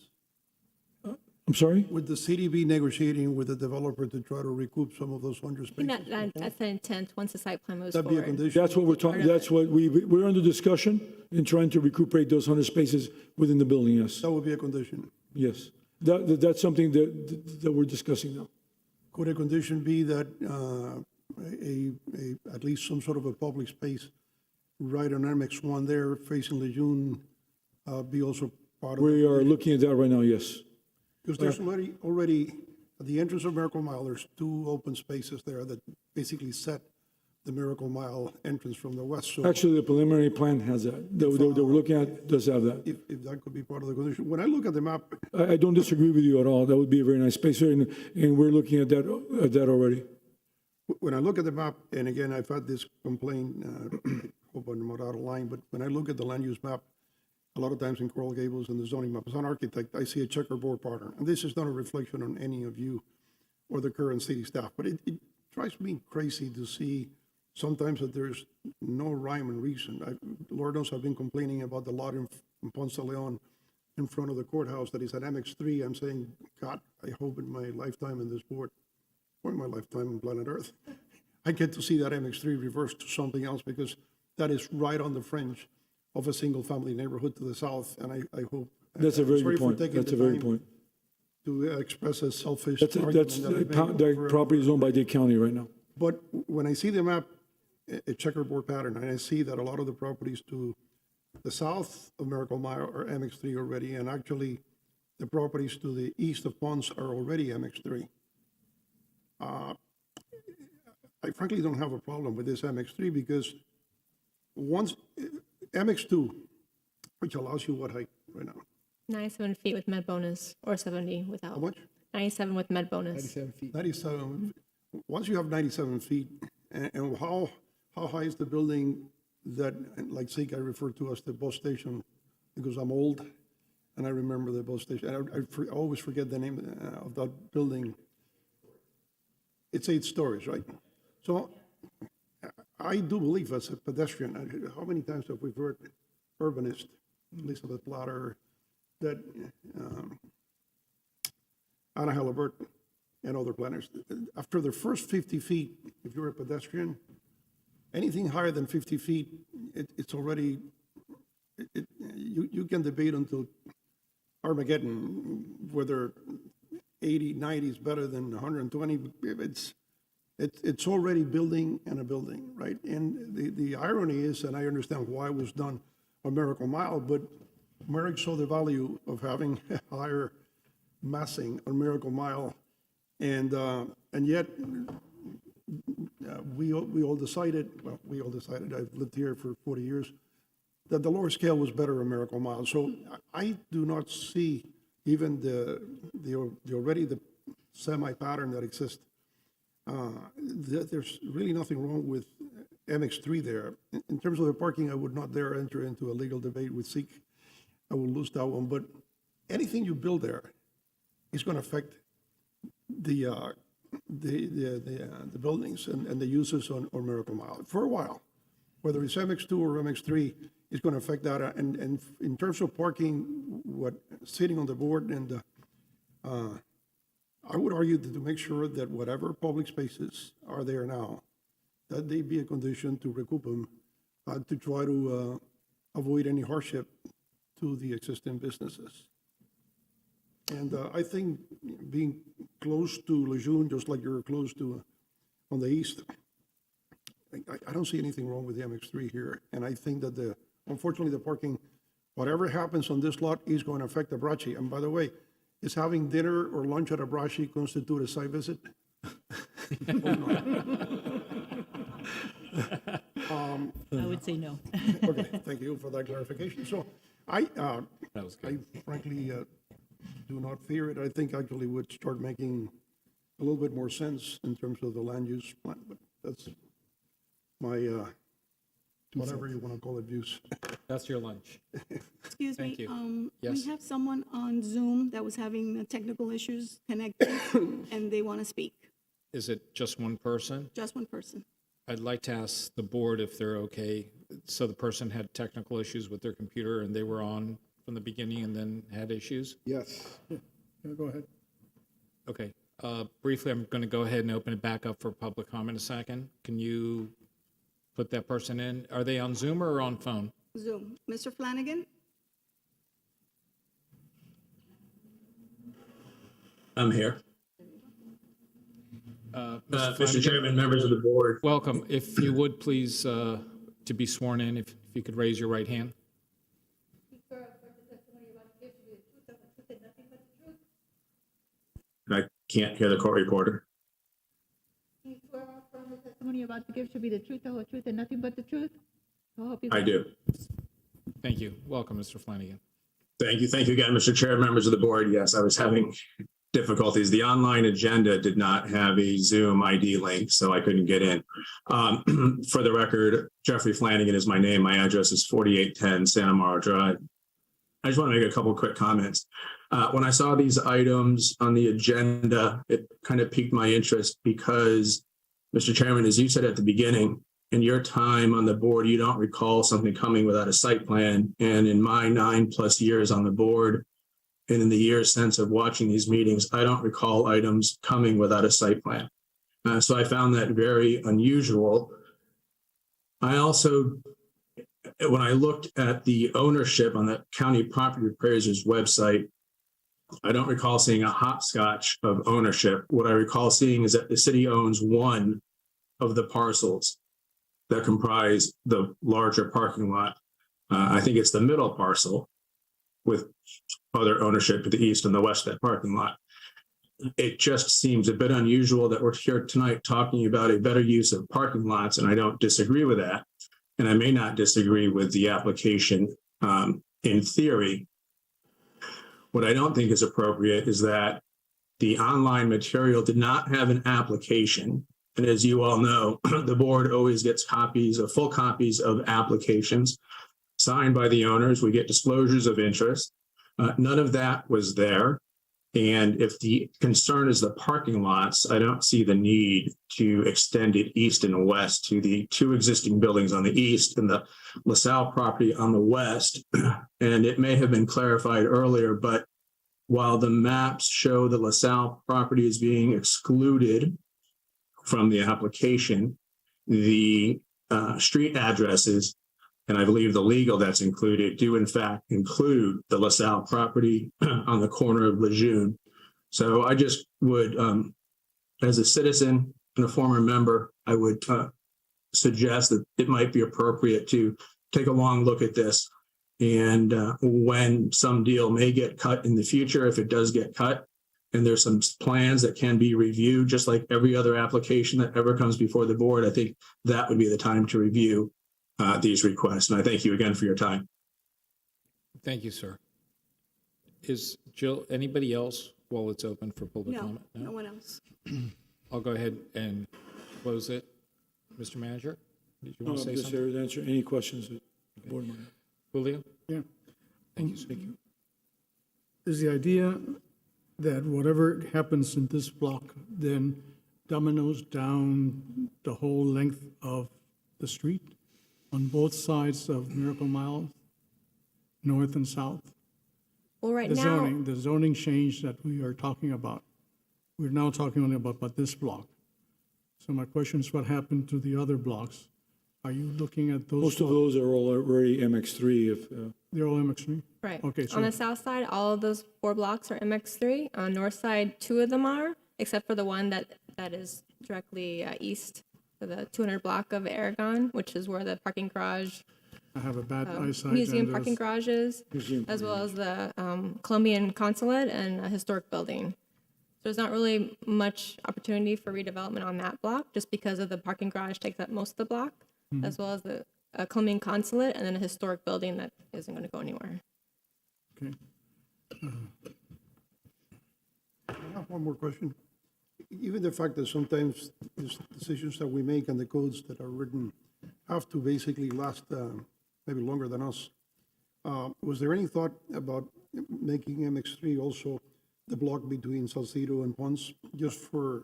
I'm sorry? Would the city be negotiating with the developer to try to recoup some of those 100 I think spaces? that's the intent once the site plan moves That'd be a forward. condition. That's what we're talking, that's what we're under discussion in trying to recuperate those 100 spaces within the building, yes. That would be a condition. Yes. That's something that we're discussing now. Could a condition be that at least some sort of a public space right on MX1 there facing Lejeune be also part of it? We are looking at that right now, yes. Because there's already, at the entrance of Miracle Mile, there's 2 open spaces there that basically set the Miracle Mile entrance from the west. So Actually, the preliminary plan has that. That we're looking at does have that. if that could be part of the condition. When I look at the map, I don't disagree with you at all. That would be a very nice space there, and we're looking at that already. when I look at the map, and again, I've had this complaint, hope I'm not out of line, but when I look at the land use map, a lot of times in Coral Gables and the zoning map, as an architect, I see a checkerboard pattern. And this is not a reflection on any of you or the current city staff, but it drives me crazy to see sometimes that there's no rhyme and reason. Lord knows I've been complaining about the lot in Ponce de Leon in front of the courthouse that is at MX3. I'm saying, God, I hope in my lifetime in this board, or in my lifetime on planet Earth, I get to see that MX3 reversed to something else, because that is right on the fringe of a single-family neighborhood to the south, and I hope. That's a very sorry good for point. taking That's the a very time point. To express a selfish That's argument that I make that over- property is owned by Dade County right now. But when I see the map, a checkerboard pattern, and I see that a lot of the properties to the south of Miracle Mile are MX3 already, and actually the properties to the east of Ponce are already MX3. I frankly don't have a problem with this MX3, because once, MX2, which allows you what height right now? 97 feet with med bonus, or 70 without. How much? 97 with med bonus. 97 feet. 97. once you have 97 feet, and how high is the building that, like Zeke, I refer to as the bus station, because I'm old, and I remember the bus station. I always forget the name of that building. It's 8 stories, right? So I do believe as a pedestrian, how many times have we heard urbanist, Elizabeth Platter, that Anna Halibert and other planners, after the first 50 feet, if you're a pedestrian, anything higher than 50 feet, it's already, you can debate until Armageddon, whether 80, 90 is better than 120. It's already building and a building, right? And the irony is, and I understand why it was done on Miracle Mile, but Merrick saw the value of having higher massing on Miracle Mile, and yet we all decided, I've lived here for 40 years, that the lower scale was better on Miracle Mile. So I do not see even the semi-pattern that exists. There's really nothing wrong with MX3 there. In terms of the parking, I would not dare enter into a legal debate with Zeke. I will lose that one. But anything you build there is going to affect the buildings and the uses on Miracle Mile for a while. Whether it's MX2 or MX3, it's going to affect that. And in terms of parking, what sitting on the board, and I would argue that to make sure that whatever public spaces are there now, that they be a condition to recoup them, to try to avoid any hardship to the existing businesses. And I think being close to Lejeune, just like you're close to on the east, I don't see anything wrong with the MX3 here. And I think that unfortunately, the parking, whatever happens on this lot is going to affect the Brachi. And by the way, is having dinner or lunch at a Brachi constitute a site visit? I would say no. Okay, thank you for that clarification. So I frankly do not fear it. I think actually would start making a little bit more sense in terms of the land use plan, but that's my, whatever you want to call it, views. That's your lunch. Excuse me. Thank you. Yes. We have someone on Zoom that was having technical issues connecting, and they want to speak. Is it just one person? Just one person. I'd like to ask the board if they're okay. So the person had technical issues with their computer and they were on from the beginning and then had issues? Yes. Yeah, go ahead. Okay. Briefly, I'm going to go ahead and open it back up for public comment a second. Can you put that person in? Are they on Zoom or on phone? Zoom. Mr. Flanagan? I'm here. Mr. Mr. Chairman, members of the board. Welcome. If you would, please, to be sworn in, if you could raise your right hand. I can't hear the court reporter. Testimony about to give should be the truth, the whole truth, and nothing but the truth? I hope you. I do. Thank you. Welcome, Mr. Flanagan. Thank you. Thank you again, Mr. Chair, members of the board. Yes, I was having difficulties. The online agenda did not have a Zoom ID link, so I couldn't get in. For the record, Jeffrey Flanagan is my name. My address is 4810 Santa Maria Drive. I just want to make a couple quick comments. When I saw these items on the agenda, it kind of piqued my interest because, Mr. Chairman, as you said at the beginning, in your time on the board, you don't recall something coming without a site plan. And in my 9+ years on the board, and in the years since of watching these meetings, I don't recall items coming without a site plan. So I found that very unusual. I also, when I looked at the ownership on the county property appraiser's website, I don't recall seeing a hopscotch of ownership. What I recall seeing is that the city owns one of the parcels that comprise the larger parking lot. I think it's the middle parcel with other ownership to the east and the west of that parking lot. It just seems a bit unusual that we're here tonight talking about a better use of parking lots, and I don't disagree with that. And I may not disagree with the application in theory. What I don't think is appropriate is that the online material did not have an application. And as you all know, the board always gets full copies of applications signed by the owners. We get disclosures of interest. None of that was there. And if the concern is the parking lots, I don't see the need to extend it east and west to the two existing buildings on the east and the LaSalle property on the west. And it may have been clarified earlier, but while the maps show the LaSalle property is being excluded from the application, the street addresses, and I believe the legal that's included, do in fact include the LaSalle property on the corner of Lejeune. So I just would, as a citizen and a former member, I would suggest that it might be appropriate to take a long look at this. And when some deal may get cut in the future, if it does get cut, and there's some plans that can be reviewed, just like every other application that ever comes before the board, I think that would be the time to review these requests. And I thank you again for your time. Thank you, sir. Is Jill, anybody else while it's open for public No, comment? no one else. I'll go ahead and close it. Mr. Manager, did you No, want to I'm say just something? here to answer any questions that the board might have. Julio? Yeah. Thank you, sir. Is the idea that whatever happens in this block then dominoes down the whole length of the street on both sides of Miracle Mile, north and south? Well, right The now, zoning change that we are talking about, we're now talking only about this block. So my question is, what happened to the other blocks? Are you looking at those? Most of those are already MX3 if, They're all MX3? right. Okay, On so, the south side, all of those 4 blocks are MX3. On north side, 2 of them are, except for the one that is directly east of the 200 block of Aragon, which is where the parking garage, I have a bad eyesight. museum and parking there's- garage is, Museum as well as the Colombian consulate and a historic building. So there's not really much opportunity for redevelopment on that block, just because of the parking garage takes up most of the block, as well as the Colombian consulate and then a historic building that isn't going to go anywhere. Okay. I have one more question. Even the fact that sometimes these decisions that we make and the codes that are written have to basically last maybe longer than us, was there any thought about making MX3 also the block between Salcedo and Ponce, just for,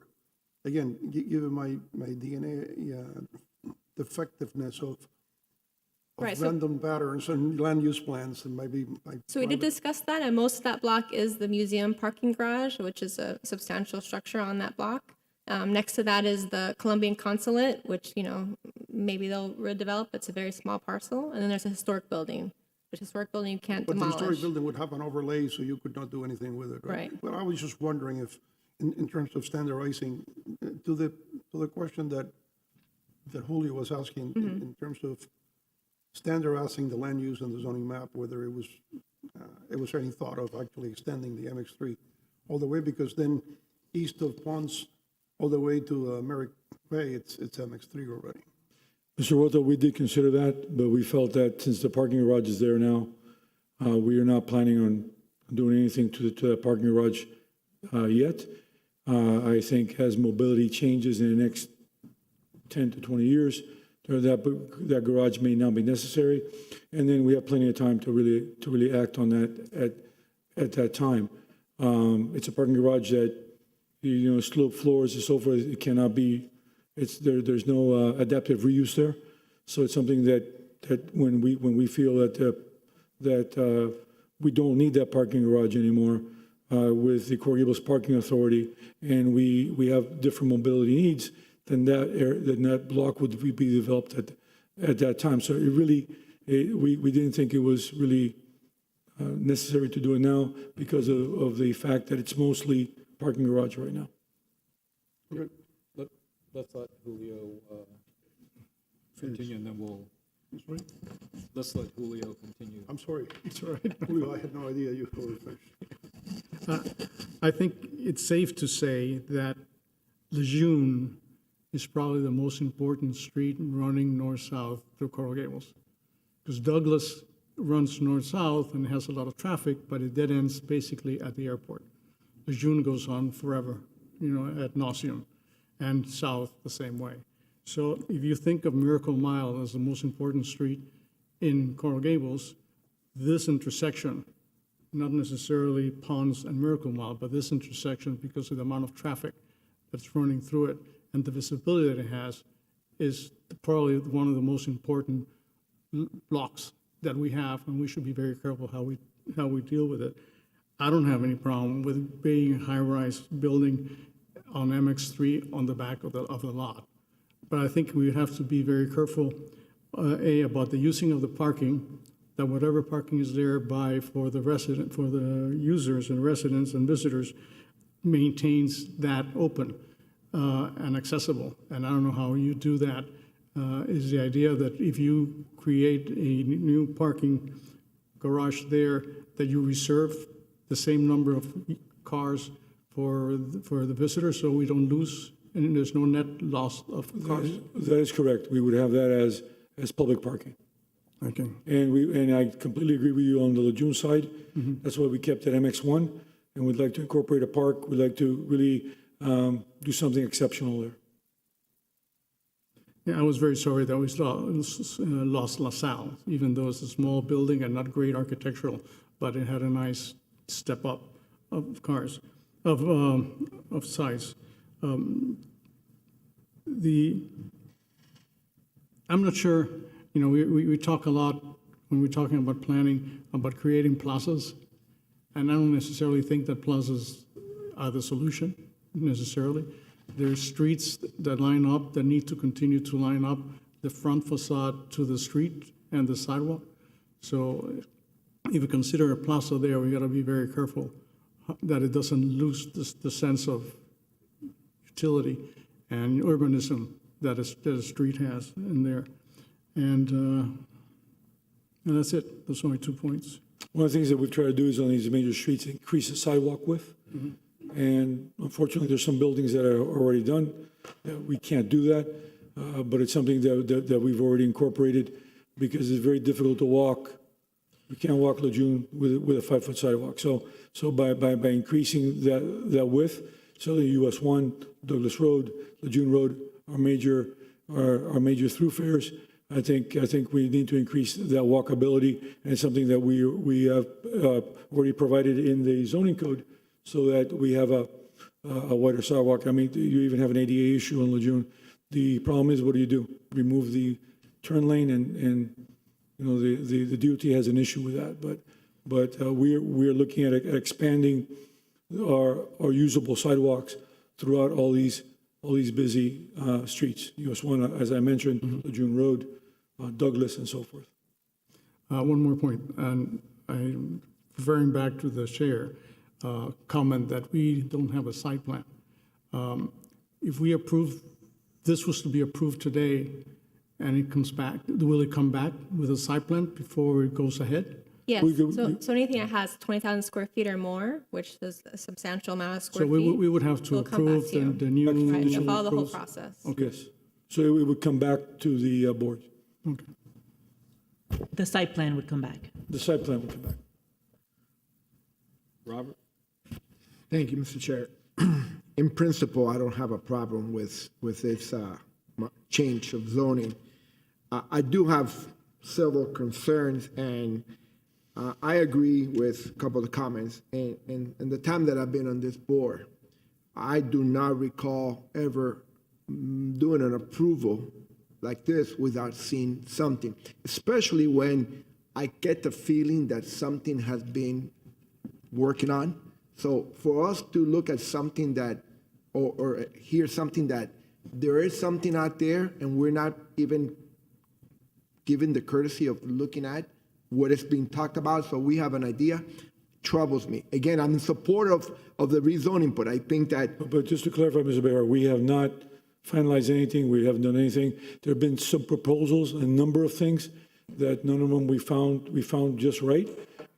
again, given my DNA, the effectiveness of Right, so- random patterns and land use plans and maybe. So we did discuss that, and most of that block is the museum parking garage, which is a substantial structure on that block. Next to that is the Colombian consulate, which, maybe they'll redevelop. It's a very small parcel. And then there's a historic building, which historic building you can't But the historic demolish. building would have an overlay, so you could not do anything with it, right? Right. But I was just wondering if, in terms of standardizing, to the question that Julio was asking, in terms of standardizing the land use and the zoning map, whether it was any thought of actually extending the MX3 all the way, because then east of Ponce, all the way to Merrick Bay, it's MX3 already. Mr. Rota, we did consider that, but we felt that since the parking garage is there now, we are not planning on doing anything to that parking garage yet. I think as mobility changes in the next 10 to 20 years, that garage may not be necessary. And then we have plenty of time to really act on that at that time. It's a parking garage that, slope floors and so forth, it cannot be, there's no adaptive reuse there. So it's something that when we feel that we don't need that parking garage anymore with the Coral Gables Parking Authority, and we have different mobility needs, then that block would be developed at that time. So we didn't think it was really necessary to do it now because of the fact that it's mostly parking garage right now. Okay. Let's let Julio continue, and then let's let Julio continue. I'm sorry. It's all right. Julio, I had no idea you were finished. I think it's safe to say that Lejeune is probably the most important street running north-south through Coral Gables. Because Douglas runs north-south and has a lot of traffic, but it dead ends basically at the airport. Lejeune goes on forever, ad nauseum, and south the same way. So if you think of Miracle Mile as the most important street in Coral Gables, this intersection, not necessarily Ponds and Miracle Mile, but this intersection, because of the amount of traffic that's running through it and the visibility that it has, is probably one of the most important blocks that we have, and we should be very careful how we deal with it. I don't have any problem with being a high-rise building on MX3 on the back of the lot. But I think we have to be very careful, about the using of the parking, that whatever parking is there for the users and residents and visitors maintains that open and accessible. And I don't know how you do that. Is the idea that if you create a new parking garage there, that you reserve the same number of cars for the visitors, so we don't lose, and there's no net loss of cars? That is correct. We would have that as public parking. Okay. And I completely agree with you on the Lejeune side. That's why we kept it MX1, and we'd like to incorporate a park. We'd like to really do something exceptional there. Yeah, I was very sorry that we lost La Salle, even though it's a small building and not great architectural, but it had a nice step up of cars, of size. I'm not sure, we talk a lot when we're talking about planning, about creating plazas, and I don't necessarily think that plazas are the solution necessarily. There's streets that line up, that need to continue to line up the front facade to the street and the sidewalk. So if you consider a plaza there, we got to be very careful that it doesn't lose the sense of utility and urbanism that a street has in there. And that's it. Those are my 2 points. One of the things that we've tried to do is on these major streets, increase the sidewalk width. And unfortunately, there's some buildings that are already done. We can't do that, but it's something that we've already incorporated because it's very difficult to walk. We can't walk Lejeune with a 5-foot sidewalk. So by increasing that width, so the US 1, Douglas Road, Lejeune Road, our major thoroughfares, I think we need to increase that walkability, and it's something that we have already provided in the zoning code, so that we have a wider sidewalk. I mean, you even have an ADA issue in Lejeune. The problem is, what do? Remove the turn lane, and the DOT has an issue with that. But we're looking at expanding our usable sidewalks throughout all these busy streets. US 1, as I mentioned, Lejeune Road, Douglas, and so forth. One more point, and I'm referring back to the chair. Comment that we don't have a site plan. If we approve, this was to be approved today, and it comes back, will it come back with a site plan before it goes ahead? Yes, so anything that has 20,000 square feet or more, which is a substantial amount of square feet. So we would have to approve the new. Right, to follow the whole process. Okay. Yes. So it would come back to the board. Okay. The site plan would come back. The site plan would come back. Robert? Thank you, Mr. Chair. In principle, I don't have a problem with this change of zoning. I do have several concerns, and I agree with a couple of the comments. And in the time that I've been on this board, I do not recall ever doing an approval like this without seeing something, especially when I get the feeling that something has been working on. So for us to look at something that, or hear something that there is something out there and we're not even given the courtesy of looking at what is being talked about, so we have an idea, troubles me. Again, I'm in support of the rezoning, but I think that... But just to clarify, Mr. Bear, we have not finalized anything. We haven't done anything. There have been some proposals, a number of things that none of them we found just right.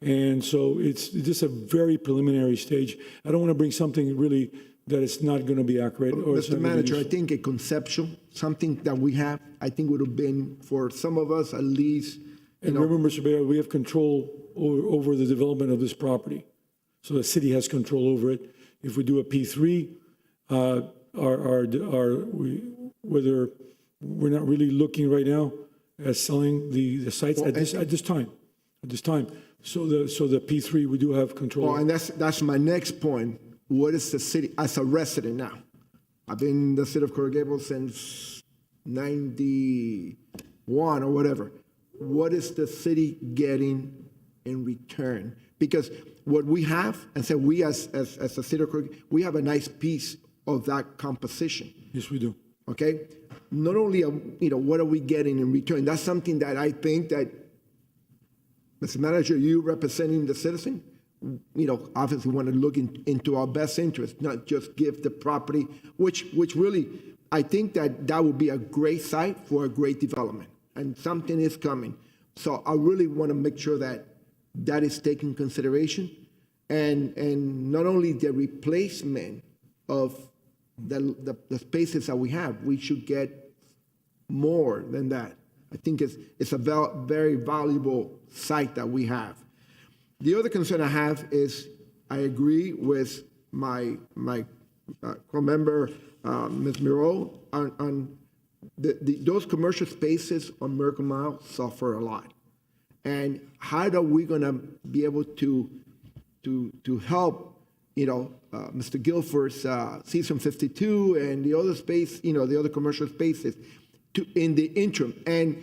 And so it's just a very preliminary stage. I don't want to bring something really that it's not going to be accurate. Or Mr. Manager, I think a conceptual, something that we have, I think would have been, for some of us at least, And remember, Mr. Bear, we have control over the development of this property. So the city has control over it. If we do a P3, whether we're not really looking right now at selling the sites at this time. So the P3, we do have control. Well, and that's my next point. What is the city, as a resident now? I've been in the city of Coral Gables since 91 or whatever. What is the city getting in return? Because what we have, and so we as a city of Coral Gables, we have a nice piece of that composition. Yes, we do. Okay? Not only, what are we getting in return? That's something that I think that, Mr. Manager, you representing the citizen, obviously want to look into our best interest, not just give the property, which really, I think that would be a great site for a great development, and something is coming. So I really want to make sure that is taken consideration, and not only the replacement of the spaces that we have, we should get more than that. I think it's a very valuable site that we have. The other concern I have is I agree with my co-member, Ms. Miro, on those commercial spaces on Miracle Mile suffer a lot. And how are we going to be able to help, Mr. Guilford's Season 52 and the other space, the other commercial spaces in the interim? And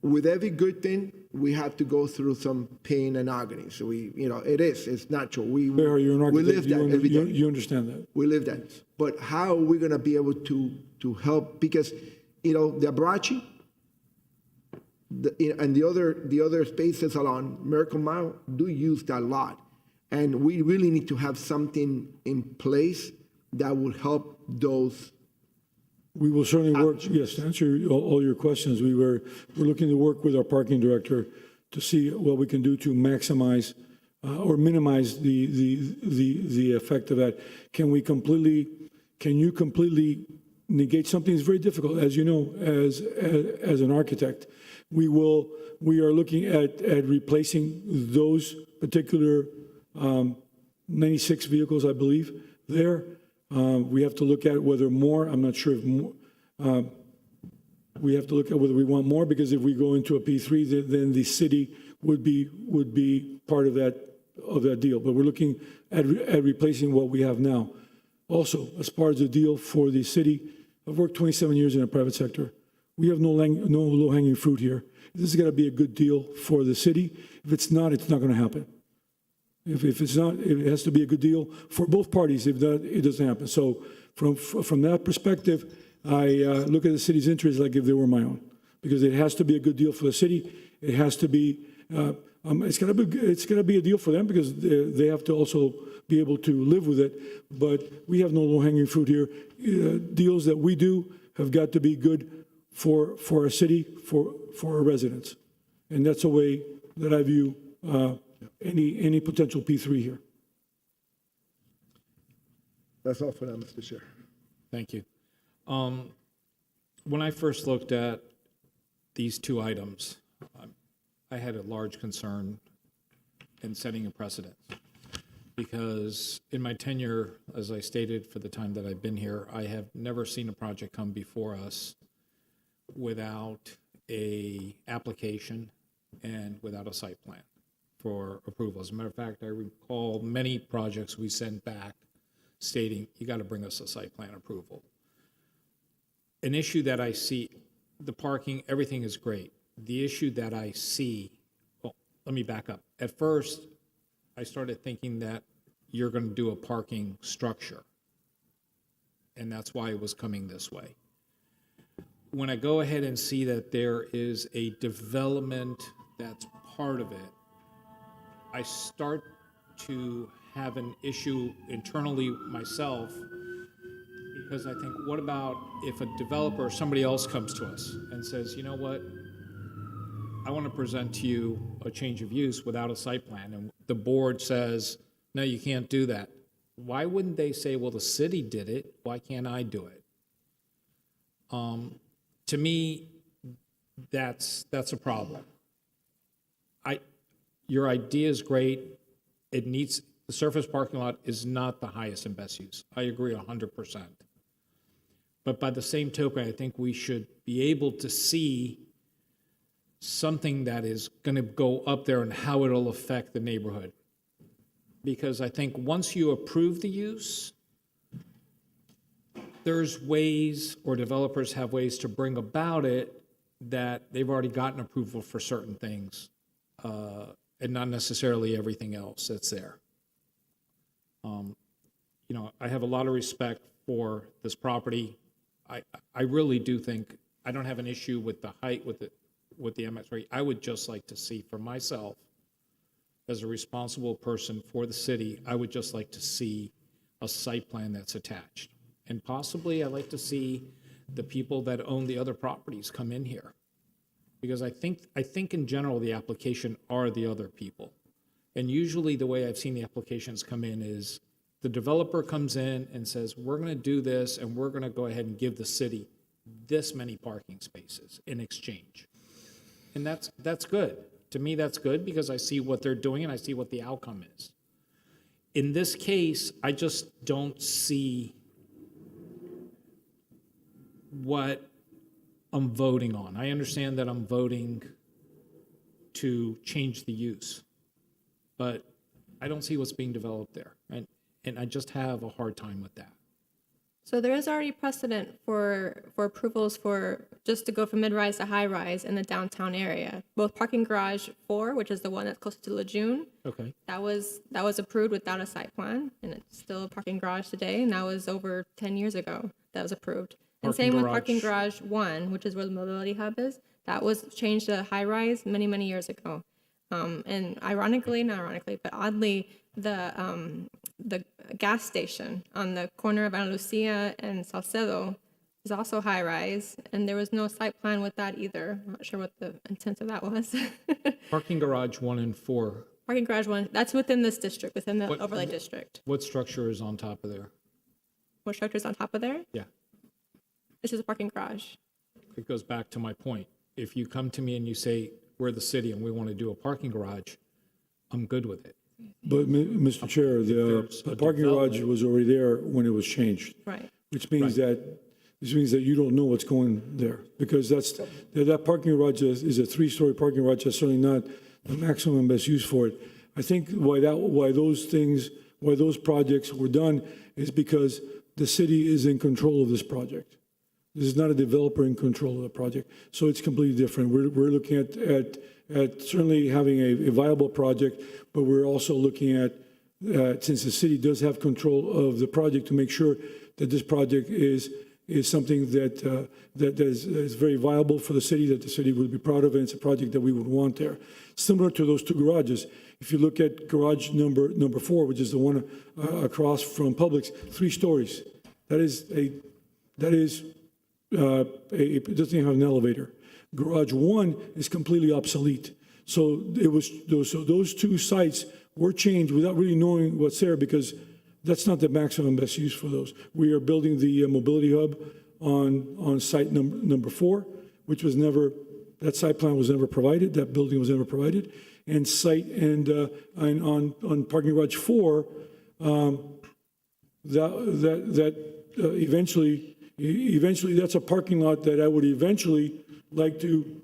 with every good thing, we have to go through some pain and agony. So it's natural. We live that every day. You understand that. We live that. But how are we going to be able to help? Because, the Abrachi and the other spaces along Miracle Mile do use that a lot. And we really need to have something in place that will help those. We will certainly work, yes, to answer all your questions. We're looking to work with our parking director to see what we can do to maximize or minimize the effect of that. Can you completely negate something? It's very difficult, as you know, as an architect. We are looking at replacing those particular 96 vehicles, I believe, there. We have to look at whether more, I'm not sure if more, we have to look at whether we want more, because if we go into a P3, then the city would be part of that deal. But we're looking at replacing what we have now. Also, as part of the deal for the city, I've worked 27 years in the private sector. We have no low-hanging fruit here. This has got to be a good deal for the city. If it's not going to happen. If it's not, it has to be a good deal for both parties. If not, it doesn't happen. So from that perspective, I look at the city's interests like if they were my own, because it has to be a good deal for the city. It has to be, it's going to be a deal for them, because they have to also be able to live with it. But we have no low-hanging fruit here. Deals that we do have got to be good for our city, for our residents, and that's the way that I view any potential P3 here. That's all for now, Mr. Chair. Thank you. When I first looked at these two items, I had a large concern in setting a precedent, because in my tenure, as I stated for the time that I've been here, I have never seen a project come before us without a application and without a site plan for approval. As a matter of fact, I recall many projects we sent back stating, you got to bring us a site plan approval. An issue that I see, the parking, everything is great. The issue that I see, well, let me back up. At first, I started thinking that you're going to do a parking structure, and that's why it was coming this way. When I go ahead and see that there is a development that's part of it, I start to have an issue internally myself, because I think, what about if a developer or somebody else comes to us and says, you know what, I want to present to you a change of use without a site plan, and the board says, no, you can't do that. Why wouldn't they say, well, the city did it, why can't I do it? To me, that's a problem. Your idea is great. It needs, The surface parking lot is not the highest and best use. I agree 100%. But by the same token, I think we should be able to see something that is going to go up there and how it'll affect the neighborhood. Because I think once you approve the use, there's ways, or developers have ways to bring about it that they've already gotten approval for certain things, and not necessarily everything else that's there. You know, I have a lot of respect for this property. I really do think, I don't have an issue with the height, with the MX3. I would just like to see, for myself, as a responsible person for the city, I would just like to see a site plan that's attached. And possibly I'd like to see the people that own the other properties come in here. Because I think in general, the application are the other people. And usually the way I've seen the applications come in is the developer comes in and says, we're going to do this, and we're going to go ahead and give the city this many parking spaces in exchange. And that's good. To me, that's good because I see what they're doing and I see what the outcome is. In this case, I just don't see what I'm voting on. I understand that I'm voting to change the use, but I don't see what's being developed there. And I just have a hard time with that. So there is already precedent for approvals for just to go from mid-rise to high-rise in the downtown area. Both parking garage 4, which is the one that's close to Lejeune, Okay. that was approved without a site plan, and it's still a parking garage today, and that was over 10 years ago that was approved. And Parking same with garage. parking garage 1, which is where the mobility hub is. That was changed to high-rise many, many years ago. And ironically, not ironically, but oddly, the gas station on the corner of Ana Lucia and Salcedo is also high-rise, and there was no site plan with that either. I'm not sure what the intent of that was. Parking garage 1 and 4, Parking garage 1, that's within this district, within the overlay district. what structure is on top of there? What structure's on top of there? Yeah, This is a parking garage. it goes back to my point. If you come to me and you say, we're the city and we want to do a parking garage, I'm good with it. But, Mr. Chair, the parking garage was already there when it was changed. Right. Which means that you don't know what's going there, because that parking garage is a 3-story parking garage. That's certainly not the maximum best use for it. I think why those projects were done is because the city is in control of this project. This is not a developer in control of the project, so it's completely different. We're looking at certainly having a viable project, but we're also looking at, since the city does have control of the project, to make sure that this project is something that is very viable for the city, that the city would be proud of, and it's a project that we would want there. Similar to those 2 garages, if you look at garage number 4, which is the one across from Publix, 3 stories. It doesn't even have an elevator. Garage 1 is completely obsolete. So those 2 sites were changed without really knowing what's there, because that's not the maximum best use for those. We are building the mobility hub on site number 4, which was never, that site plan was never provided, that building was never provided. And on parking garage 4, eventually that's a parking lot that I would eventually like to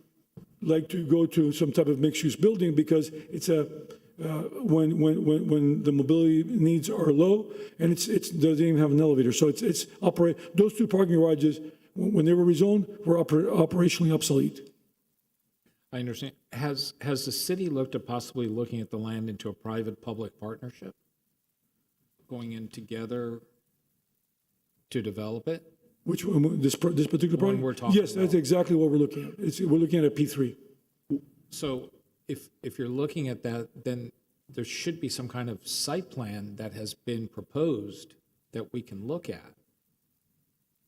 go to some type of mixed-use building, because it's when the mobility needs are low, and it doesn't even have an elevator. So those 2 parking garages, when they were rezoned, were operationally obsolete. I understand. Has the city looked at possibly looking at the land into a private-public partnership? Going in together to develop it? Which one, this particular project? We're talking Yes, that's exactly what we're looking at. We're looking at a P3. So if you're looking at that, then there should be some kind of site plan that has been proposed that we can look at.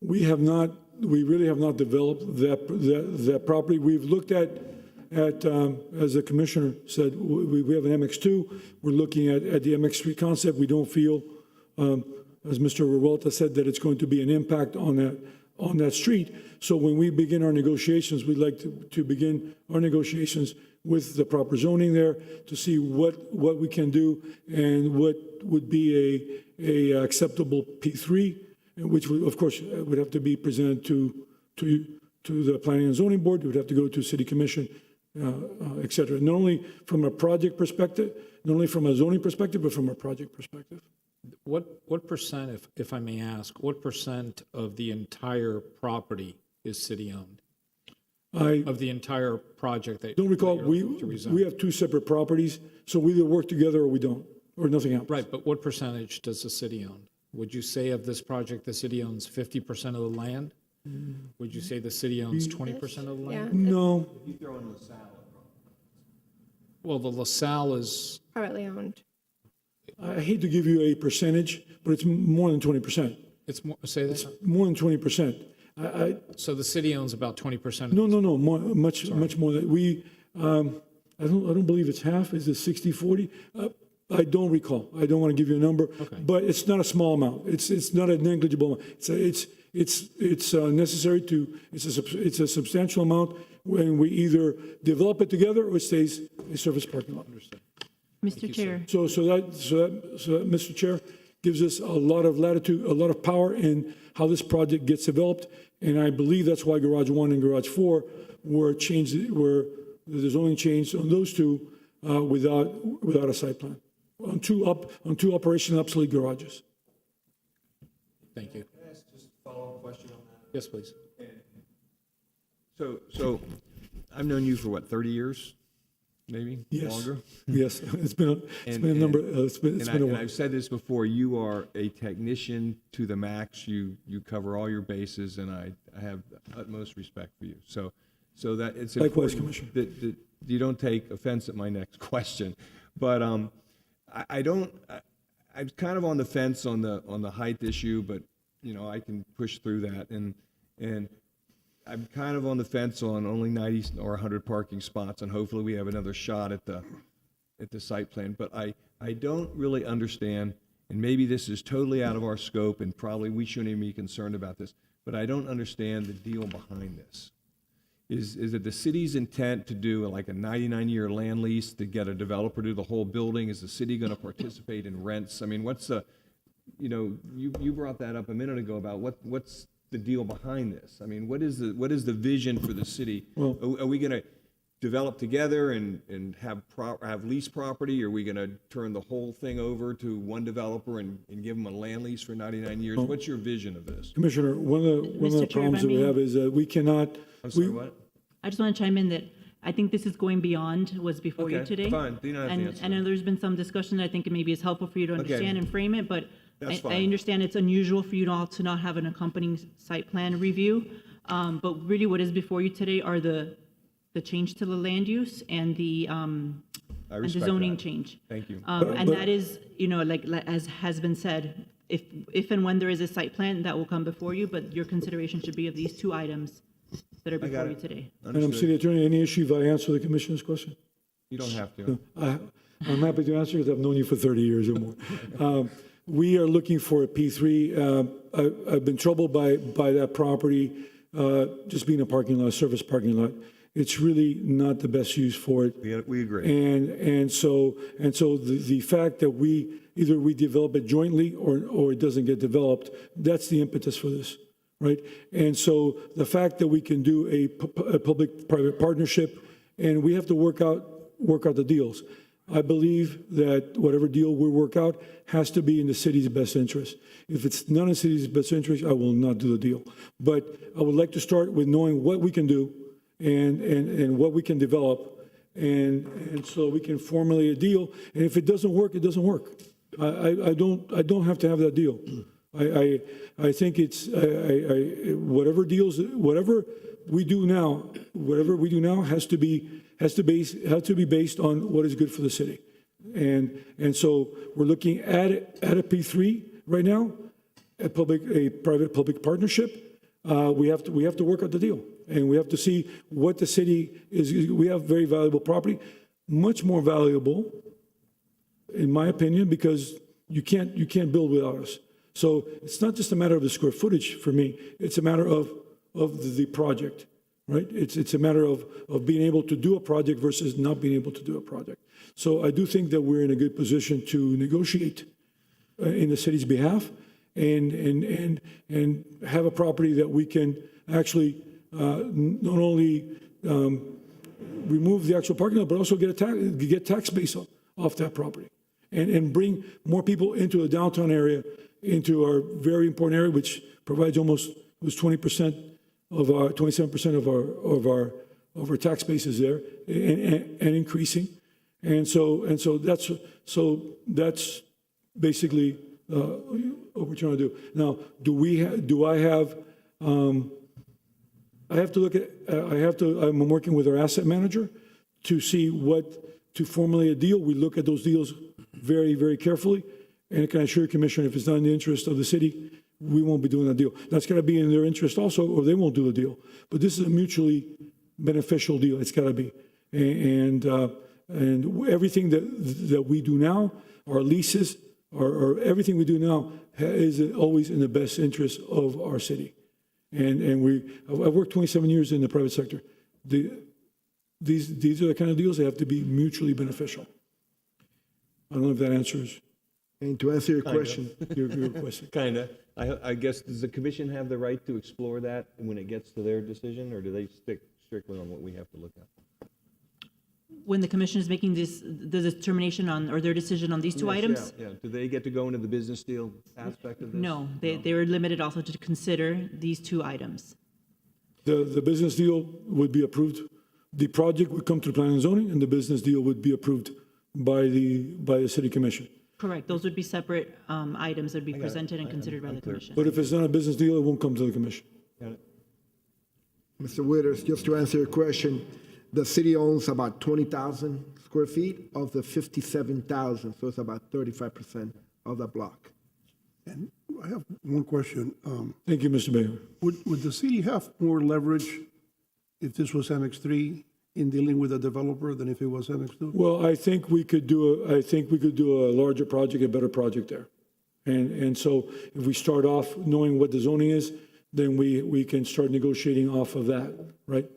We really have not developed that property. We've looked at, as the commissioner said, we have an MX2. We're looking at the MX3 concept. We don't feel, as Mr. Revuelta said, that it's going to be an impact on that street. So when we begin our negotiations, we'd like to begin our negotiations with the proper zoning there to see what we can do and what would be a acceptable P3, which would, of course, would have to be presented to the Planning and Zoning Board. It would have to go to City Commission, et cetera. Not only from a project perspective, not only from a zoning perspective, but from a project perspective. What percent, if I may ask, what percent of the entire property is city-owned? I Of the entire project that? don't recall, that you're looking to rezone? we have two separate properties, so we either work together or we don't, or nothing happens. Right, but what percentage does the city own? Would you say of this project, the city owns 50% of the land? Would you say the city owns 20% of the Yeah, land? No, Well, the LaSalle is, privately owned. I hate to give you a percentage, but it's more than 20%. it's more, say that? More than 20%. So the city owns about 20%? No, much more than we, I don't believe it's half. Is it 60-40? I don't recall. I don't want to give you a number, but it's not a small amount. It's not a negligible amount. It's necessary to, it's a substantial amount when we either develop it together or it stays a surface parking lot. Mr. Chair. So that, Mr. Chair, gives us a lot of latitude, a lot of power in how this project gets developed. And I believe that's why Garage 1 and Garage 4 were changed, were, there's only change on those two without a site plan. On two operational obsolete garages. Thank you. Can I ask just a follow-up question on that? Yes, please. So I've known you for what, 30 years, maybe Yes. longer? Yes, it's been a number, it's been a And while. I've said this before, you are a technician to the max. You cover all your bases, and I have utmost respect for you. So that it's Likewise, important Commissioner. that you don't take offense at my next question. But I'm kind of on the fence on the height issue, but I can push through that. And I'm kind of on the fence on only 90 or 100 parking spots, and hopefully we have another shot at the site plan. But I don't really understand, and maybe this is totally out of our scope, and probably we shouldn't even be concerned about this, but I don't understand the deal behind this. Is it the city's intent to do like a 99-year land lease to get a developer to do the whole building? Is the city going to participate in rents? I mean, what's the, you brought that up a minute ago about what's the deal behind this? I mean, what is the vision for the city? Well, Are we going to develop together and have lease property? Are we going to turn the whole thing over to one developer and give them a land lease for 99 years? What's your vision of this? Commissioner, one of the Mr. Chair, if problems I that we may- have is that we cannot. I'm sorry, what? I just want to chime in that I think this is going beyond what's before you Okay, today. fine. You don't have to answer I know there's been some discussion. I think it maybe is helpful for you to understand and frame it, but That's I fine. understand it's unusual for you all to not have an accompanying site plan review. But really what is before you today are the change to the land use and the respect zoning that. change. Thank you. And that is, like as has been said, if and when there is a site plan, that will come before you, but your consideration should be of these two items that are before you it. today. Madam City Attorney, any issue if I answer the Commissioner's question? You don't have to. I'm happy to answer because I've known you for 30 years or more. We are looking for a P3. I've been troubled by that property just being a parking lot, service parking lot. It's really not the best use for it. We agree. And so the fact that we either we develop it jointly or it doesn't get developed, that's the impetus for this, right? And so the fact that we can do a public-private partnership, and we have to work out the deals. I believe that whatever deal we work out has to be in the city's best interest. If it's not in the city's best interest, I will not do the deal. But I would like to start with knowing what we can do and what we can develop, and so we can formulate a deal. And if it doesn't work, it doesn't work. I don't have to have that deal. I think it's whatever we do now has to be based on what is good for the city. And so we're looking at a P3 right now, a private-public partnership. We have to work out the deal, and we have to see what the city is. We have very valuable property, much more valuable, in my opinion, because you can't build without us. So it's not just a matter of the square footage for me. It's a matter of the project. right? It's a matter of being able to do a project versus not being able to do a project. So I do think that we're in a good position to negotiate in the city's behalf and have a property that we can actually not only remove the actual parking lot, but also get tax base off that property and bring more people into the downtown area, into our very important area, which provides almost 20% of our 27% of our tax base is there and increasing. And so that's basically what we're trying to do. Now, I'm working with our asset manager to see to formulate a deal. We look at those deals very, very carefully. And I can assure you, Commissioner, if it's not in the interest of the city, we won't be doing that deal. That's got to be in their interest also, or they won't do the deal. But this is a mutually beneficial deal. It's got to be. And everything that we do now, our leases, or everything we do now is always in the best interest of our city. And I've worked 27 years in the private sector. These are the kind of deals that have to be mutually beneficial. I don't know if that answers. And to answer your question, your question. Kind of. I guess, does the commission have the right to explore that when it gets to their decision, or do they stick strictly on what we have to look at? When the commission is making the determination on, or their decision on these two items? Yeah. Do they get to go into the business deal aspect of this? No, they were limited also to consider these two items. The business deal would be approved. The project would come to planning and zoning, and the business deal would be approved by the city commission. Correct. Those would be separate items that would be presented and considered by the commission. But if it's not a business deal, it won't come to the commission. Got it. Mr. Withers, just to answer your question, the city owns about 20,000 square feet of the 57,000, so it's about 35% of the block. And I have one question. Thank you, Mr. Mayor. Would the city have more leverage if this was MX3 in dealing with a developer than if it was MX2? Well, I think we could do a larger project, a better project there. And so if we start off knowing what the zoning is, then we can start negotiating off of that, right?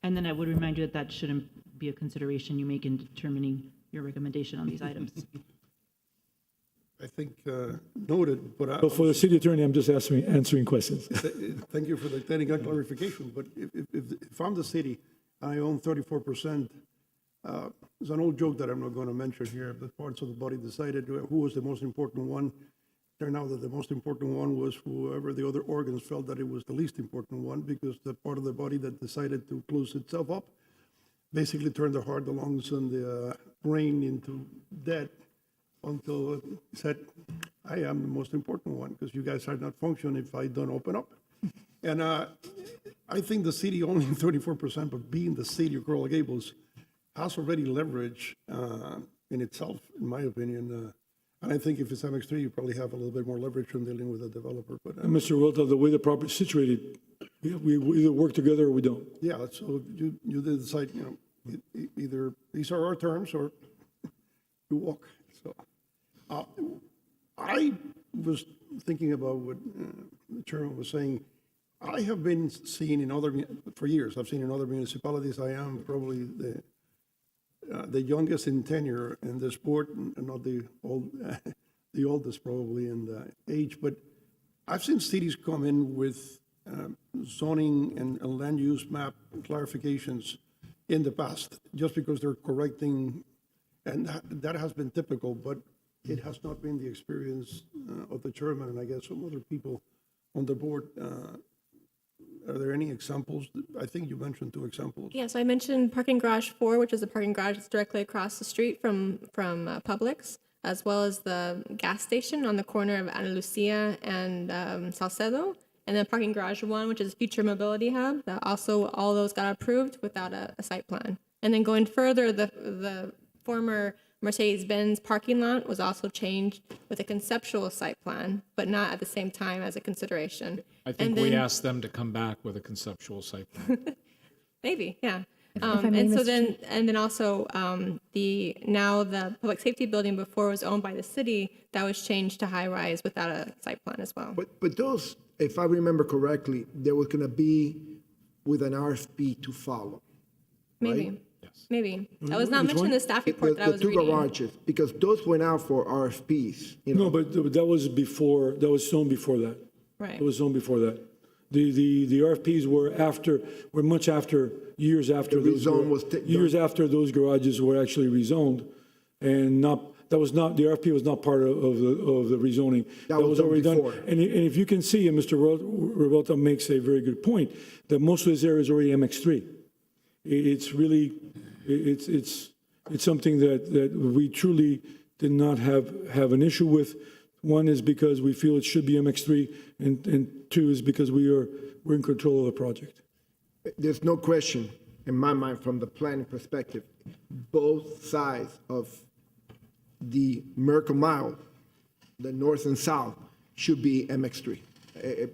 And then I would remind you that shouldn't be a consideration you make in determining your recommendation on these items. I think noted, but So for the city attorney, I'm just answering questions. thank you for the technical clarification. But if I'm the city, I own 34%. There's an old joke that I'm not going to mention here. The parts of the body decided who was the most important one. Turned out that the most important one was whoever the other organs felt that it was the least important one, because the part of the body that decided to close itself up basically turned the heart, the lungs, and the brain into dead until it said, I am the most important one because you guys are not functioning if I don't open up. And I think the city owning 34%, but being the city of Coral Gables, has already leverage in itself, in my opinion. And I think if it's MX3, you probably have a little bit more leverage from dealing with a developer. But And Mr. Huerta, the way the property is situated, we either work together or we don't. yeah, so you did decide, either these are our terms or you walk. So I was thinking about what the chairman was saying. I have been seeing for years, I've seen in other municipalities, I am probably the youngest in tenure in this board, and not the oldest probably in the age, but I've seen cities come in with zoning and land use map clarifications in the past, just because they're correcting, and that has been typical, but it has not been the experience of the chairman and I guess some other people on the board. Are there any examples? I think you mentioned 2 examples. Yeah, so I mentioned parking garage 4, which is a parking garage that's directly across the street from Publix, as well as the gas station on the corner of Ana Lucia and Salcedo, and then parking garage 1, which is future mobility hub. That also, all those got approved without a site plan. And then going further, the former Mercedes-Benz parking lot was also changed with a conceptual site plan, but not at the same time as a consideration. I think we asked them to come back with a conceptual site plan. Maybe, yeah. I may, And so Mr. then also the public safety building before was owned by the city, that was changed to high rise without a site plan as well. But those, if I remember correctly, there was going to be with an RFP to follow. Maybe. Maybe. That was not mentioned in the staff report that I was The two reading. garages, because those went out for RFPs, you know. No, but that was before, that was shown before that. Right. It was shown before that. The RFPs were much after, years after The those, rezone was years after those garages were actually rezoned. And that was not, the RFP was not part of the rezoning. That was done already done. before. And if you can see, and Mr. Revolta makes a very good point, that most of this area is already MX3. It's really, it's something that we truly did not have an issue with. One is because we feel it should be MX3, and two is because we're in control of the project. There's no question in my mind from the planning perspective, both sides of the Miracle Mile, the north and south, should be MX3.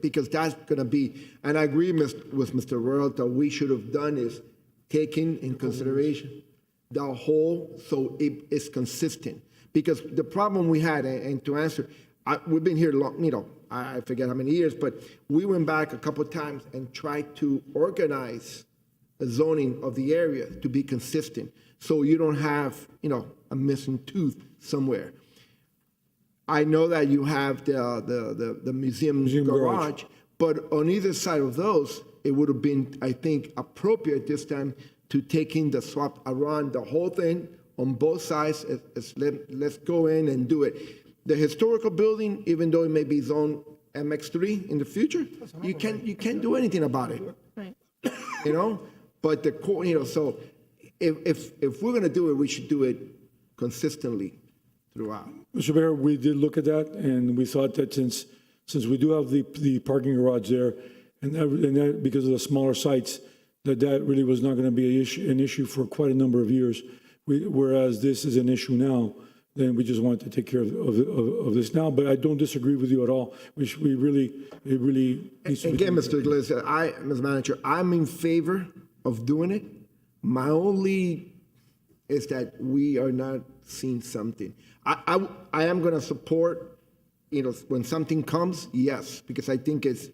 Because that's going to be, and I agree with Mr. Royalton, we should have done is taking in consideration the whole, so it is consistent. Because the problem we had, and to answer, we've been here long, you know, I forget how many years, but we went back a couple of times and tried to organize the zoning of the area to be consistent, so you don't have, you know, a missing tooth somewhere. I know that you have the museum garage, but on either side of those, it would have been, I think, appropriate this time to taking the swap around the whole thing on both sides. Let's go in and do it. The historical building, even though it may be zone MX3 in the future, you can't do anything about it. Right. You know, but the core, you know, so if we're going to do it, we should do it consistently throughout. Mr. Mayor, we did look at that, and we thought that since we do have the parking garage there, and that because of the smaller sites, that really was not going to be an issue for quite a number of years. Whereas this is an issue now, then we just wanted to take care of this now. But I don't disagree with you at all. It really needs to be. Again, Mr. Iglesias, Mr. Manager, I'm in favor of doing it. My only is that we are not seeing something. I am going to support, you know, when something comes, yes, because I think it's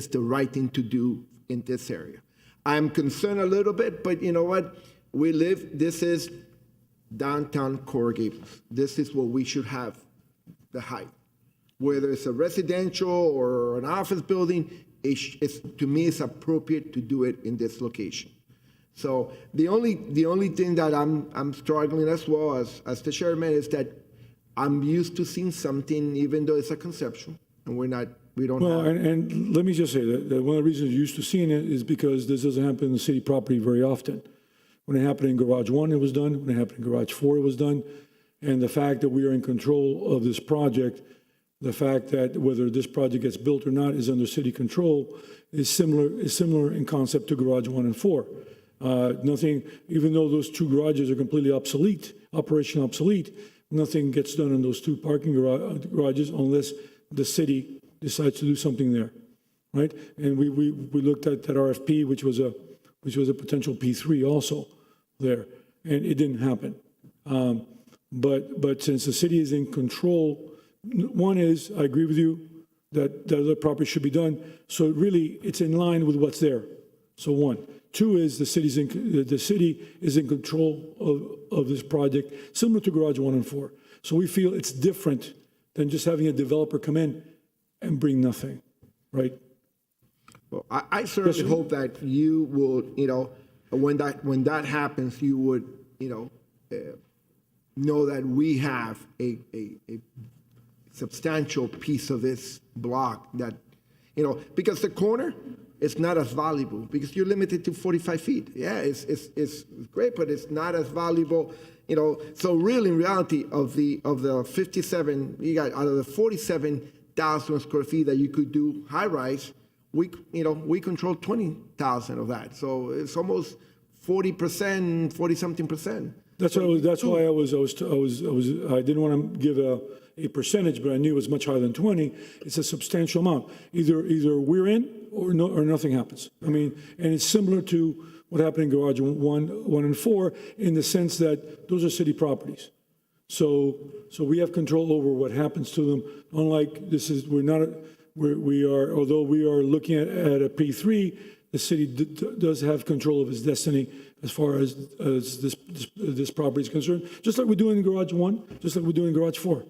the right thing to do in this area. I'm concerned a little bit, but you know what? This is downtown Coral Gables. This is what we should have, the height. Whether it's a residential or an office building, to me, it's appropriate to do it in this location. So the only thing that I'm struggling as well as the chairman is that I'm used to seeing something, even though it's a conceptual, and we don't Well, have. and let me just say that one of the reasons you're used to seeing it is because this doesn't happen in the city property very often. When it happened in Garage 1, it was done. When it happened in Garage 4, it was done. And the fact that we are in control of this project, the fact that whether this project gets built or not is under city control, is similar in concept to Garage 1 and 4. Nothing, even though those two garages are completely operational obsolete, nothing gets done in those two parking garages unless the city decides to do something there, right? And we looked at that RFP, which was a potential P3 also there, and it didn't happen. But since the city is in control, one is, I agree with you that the other property should be done. So really, it's in line with what's there. So one. Two is the city is in control of this project, similar to Garage 1 and 4. So we feel it's different than just having a developer come in and bring nothing, right? Well, I certainly hope that you will, you know, when that happens, you would, you know that we have a substantial piece of this block that, you know, because the corner is not as valuable because you're limited to 45 feet. Yeah, it's great, but it's not as valuable, you know. So really, in reality, of the 57, you got out of the 47,000 square feet that you could do high rise, we control 20,000 of that. So it's almost 40%, 40-something percent. That's why I didn't want to give a percentage, but I knew it was much higher than 20. It's a substantial amount. Either we're in or nothing happens. I mean, and it's similar to what happened in Garage 1 and 4 in the sense that those are city properties. So we have control over what happens to them. Unlike this is, we are, although we are looking at a P3, the city does have control of its destiny as far as this property is concerned, just like we're doing in Garage 1, just like we're doing in Garage 4.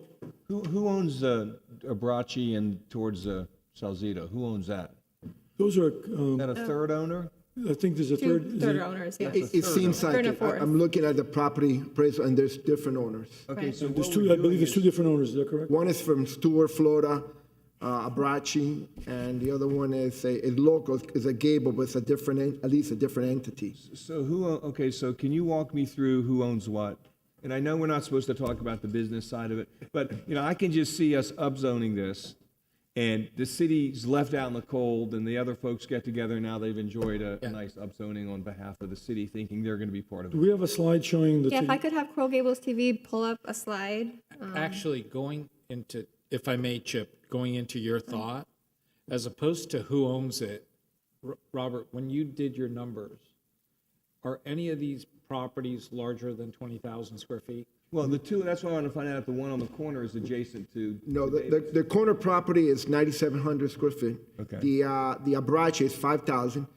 Who owns Abrachi and towards Salzito? Who owns that? Those are, Is that a third owner? I think there's a third. is Third it- owners, yes. It seems like, Third and fourth. I'm looking at the property appraisal, and there's different owners. Okay, so There's what two, we're I believe doing there's two is- different owners, is that correct? One is from Stewart, Florida, Abrachi, and the other one is local, is a Gable, but it's a different, at least a different entity. So okay, so can you walk me through who owns what? And I know we're not supposed to talk about the business side of it, but, I can just see us upzoning this, and the city's left out in the cold, and the other folks get together, now they've enjoyed a nice upzoning on behalf of the city, thinking they're gonna be part of Do it. we have a slide showing the? Yeah, if I could have Coral Gables TV pull up a slide. Actually, going into, if I may, Chip, going into your thought, as opposed to who owns it, Robert, when you did your numbers, are any of these properties larger than 20,000 square feet? Well, that's why I want to find out if the one on the corner is adjacent to. No, the corner property is 9,700 square feet. Okay. The Abrache is 5,000.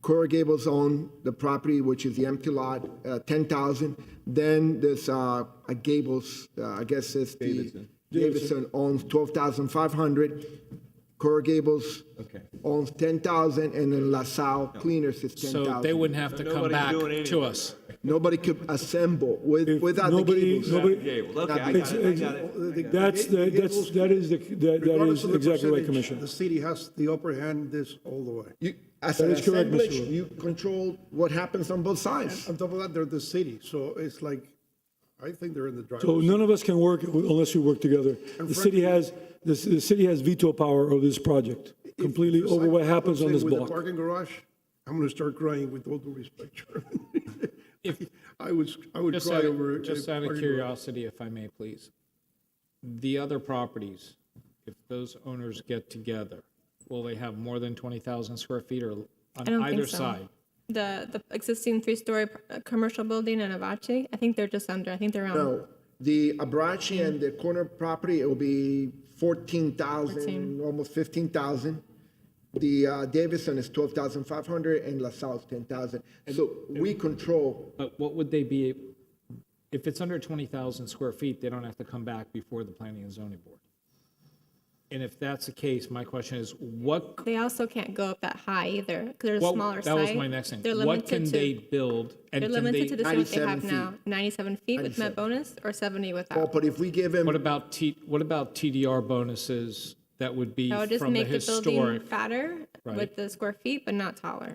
Coral Gables own the property, which is the empty lot, 10,000. Then there's a Gables, I guess it's the. Davidson. Davidson owns 12,500. Coral Gables Okay. owns 10,000, and then LaSalle Cleaners is 10,000. So they wouldn't have to come nobody's back doing to anything. us. Nobody could assemble without the nobody- Gables. nobody- Gables, okay, Not I the- got it, I got it. That Regardless is of the exactly right, percentage, Commissioner. The city has the upper hand this all the way. As That an is correct, Mr. assemblage, Wu. you control what happens on both sides. On top of that, they're the city, so it's like, I think they're in the driver's So seat. none of us can work unless we work together. The city has veto power over this project, completely If- over what happens on I'm this saying block. With the parking garage, I'm gonna start crying with all due respect, Chairman. If, I would just cry out over. of, just a out of parking garage. curiosity, if I may, please. The other properties, if those owners get together, will they have more than 20,000 square feet or I on don't either think so. side? The existing three-story commercial building in Avachi, I think they're just under, I think they're around. No, the Abrachi and the corner property, it will be 14,000, 14. almost 15,000. The Davidson is 12,500, and LaSalle is 10,000. So we control, But what would they be, if it's under 20,000 square feet, they don't have to come back before the Planning and Zoning Board? And if that's the case, my question is, what, They also can't go up that high either, because they're a what- smaller that was site. my next thing. They're What can limited they to, build? And they're can limited to they, the same what they 97 have now, 97 feet with 97. Met bonus or 70 oh, without. but if we give him, what about TDR bonuses that would be That would just from the make the building historic? fatter Right. with the square feet, but not taller.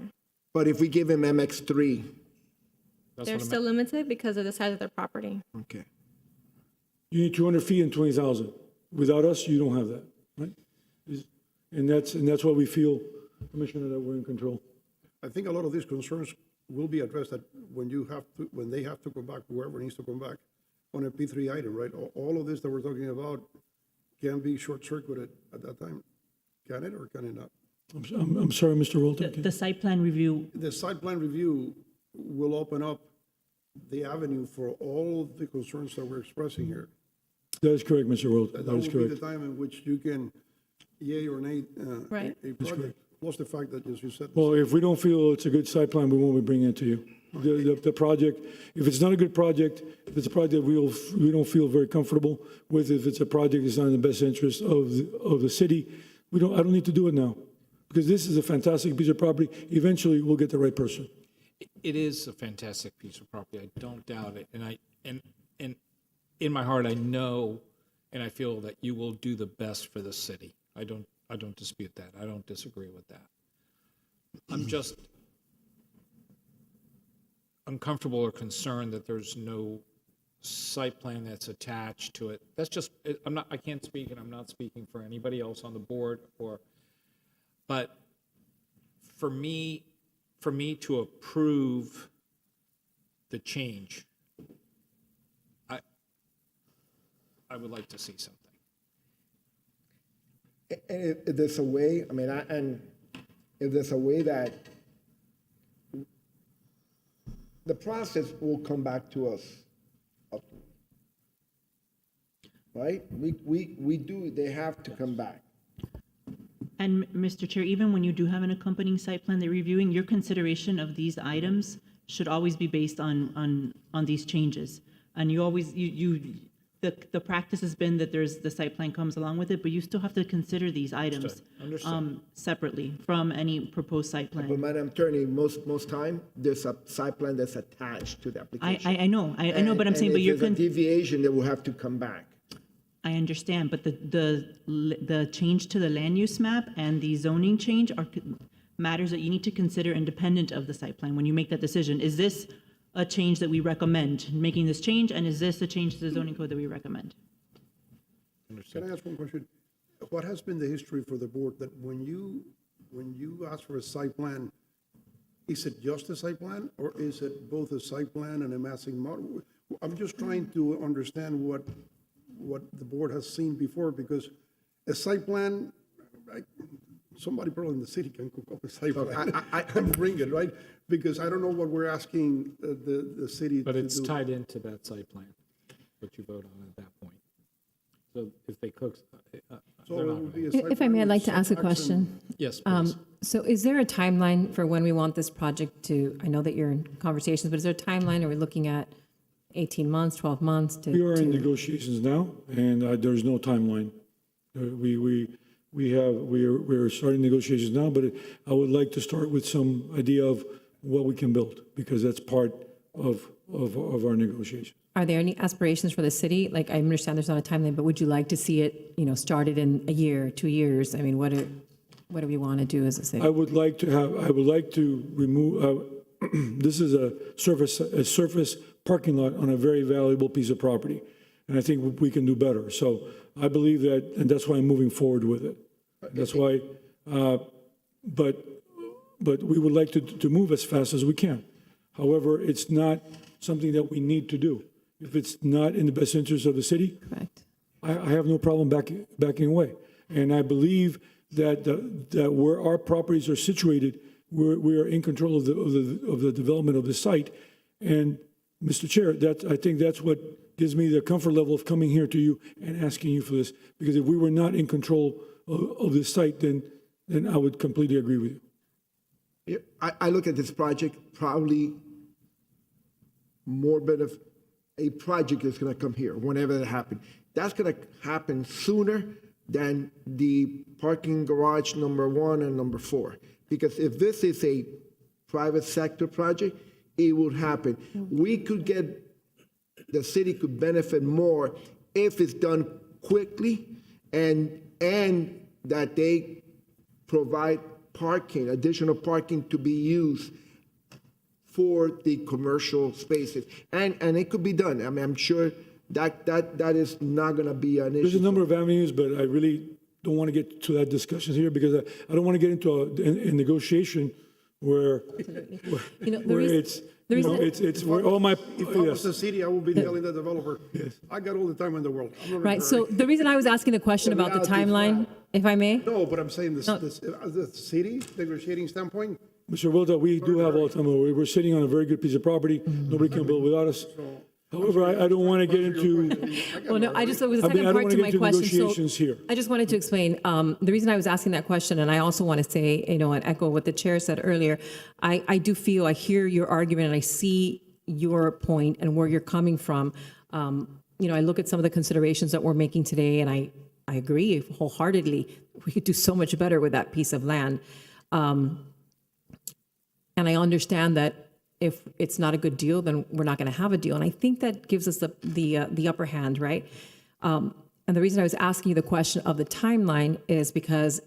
but if we give him MX3, That's They're what I'm- still limited because of the size of their property. okay. You need 200 feet and 20,000. Without us, you don't have that, right? And that's why we feel, Commissioner, that we're in control. I think a lot of these concerns will be addressed that when they have to come back, whoever needs to come back on a P3 item, right? All of this that we're talking about can be short-circuited at that time. Can it or can it not? I'm sorry, Mr. Walton. The site plan review, The site plan review will open up the avenue for all of the concerns that we're expressing here. That is correct, Mr. Walton. That That will is be the correct. time in which you can yay or nay Right. a project. Plus the fact that, as you said, Well, if we don't feel it's a good site plan, we won't be bringing it to you. The project, if it's not a good project, if it's a project we don't feel very comfortable with, if it's a project that's not in the best interest of the city, I don't need to do it now. Because this is a fantastic piece of property. Eventually, we'll get the right person. It is a fantastic piece of property. I don't doubt it. And in my heart, I know and I feel that you will do the best for the city. I don't dispute that. I don't disagree with that. I'm just uncomfortable or concerned that there's no site plan that's attached to it. That's just, I can't speak, and I'm not speaking for anybody else on the board but for me to approve the change, I would like to see something. And if there's a way, I mean, and if there's a way that the process will come back to us, right? They have to come back. And Mr. Chair, even when you do have an accompanying site plan that you're reviewing, your consideration of these items should always be based on these changes. And you always, the practice has been that the site plan comes along with it, but you still have to consider these items separately from any proposed site But plan. Madam Attorney, most time, there's a site plan that's attached to the application. I know, but I'm saying, but And you're, if there's a deviation, they will have to come back. I understand, but the change to the land use map and the zoning change are matters that you need to consider independent of the site plan when you make that decision. Is this a change that we recommend, making this change, and is this a change to the zoning code that we recommend? Can I ask one question? What has been the history for the board that when you ask for a site plan, is it just a site plan or is it both a site plan and a massing model? I'm just trying to understand what the board has seen before, because a site plan, somebody probably in the city can cook up a site plan and bring it, right? Because I don't know what we're asking the city to do. But it's tied into that site plan, what you vote on at that point. So if they cook, So it would be a site If I may, plan I'd like with to ask a some question. yes, please. So is there a timeline for when we want this project to, I know that you're in conversations, but is there a timeline? Are we looking at 18 months, 12 months to? We are in to- negotiations now, and there's no timeline. We're starting negotiations now, but I would like to start with some idea of what we can build, because that's part of our negotiation. Are there any aspirations for the city? Like, I understand there's not a timeline, but would you like to see it, started in a year, 2 years? I mean, what do we want to do as a city? I would like to remove, this is a surface parking lot on a very valuable piece of property. And I think we can do better. So I believe that, and that's why I'm moving forward with it. That's why, but we would like to move as fast as we can. However, it's not something that we need to do. If it's not in the best interest of the city, Correct. I have no problem backing away. And I believe that where our properties are situated, we are in control of the development of the site. And Mr. Chair, I think that's what gives me the comfort level of coming here to you and asking you for this. Because if we were not in control of this site, then I would completely agree with you. Yeah, I look at this project, probably more better, a project is going to come here, whenever that happens. That's going to happen sooner than the parking garage number 1 and number 4. Because if this is a private sector project, it would happen. We could get, the city could benefit more if it's done quickly and that they provide parking, additional parking to be used for the commercial spaces. And it could be done. I mean, I'm sure that is not going to be an issue. There's a number of avenues, but I really don't want to get to that discussion here because I don't want to get into a negotiation where it's where all my, If I was the yes. city, I would be telling the developer, I got all the time in the world. I'm not in a Right, so hurry. the reason I was asking the question about the reality is timeline, not. if I may? No, but I'm saying the city negotiating standpoint, Mr. Wilda, we do have all the time. We're sitting on a very good piece of property. Nobody can build without us. However, I don't want to get into, Well, no, I just, it was the I mean, second I don't part want to to my get into question. So negotiations here. I just wanted to explain, the reason I was asking that question, and I also want to say, and echo what the chair said earlier, I do feel, I hear your argument and I see your point and where you're coming from. I look at some of the considerations that we're making today and I agree wholeheartedly. We could do so much better with that piece of land. And I understand that if it's not a good deal, then we're not going to have a deal. And I think that gives us the upper hand, right? And the reason I was asking you the question of the timeline is because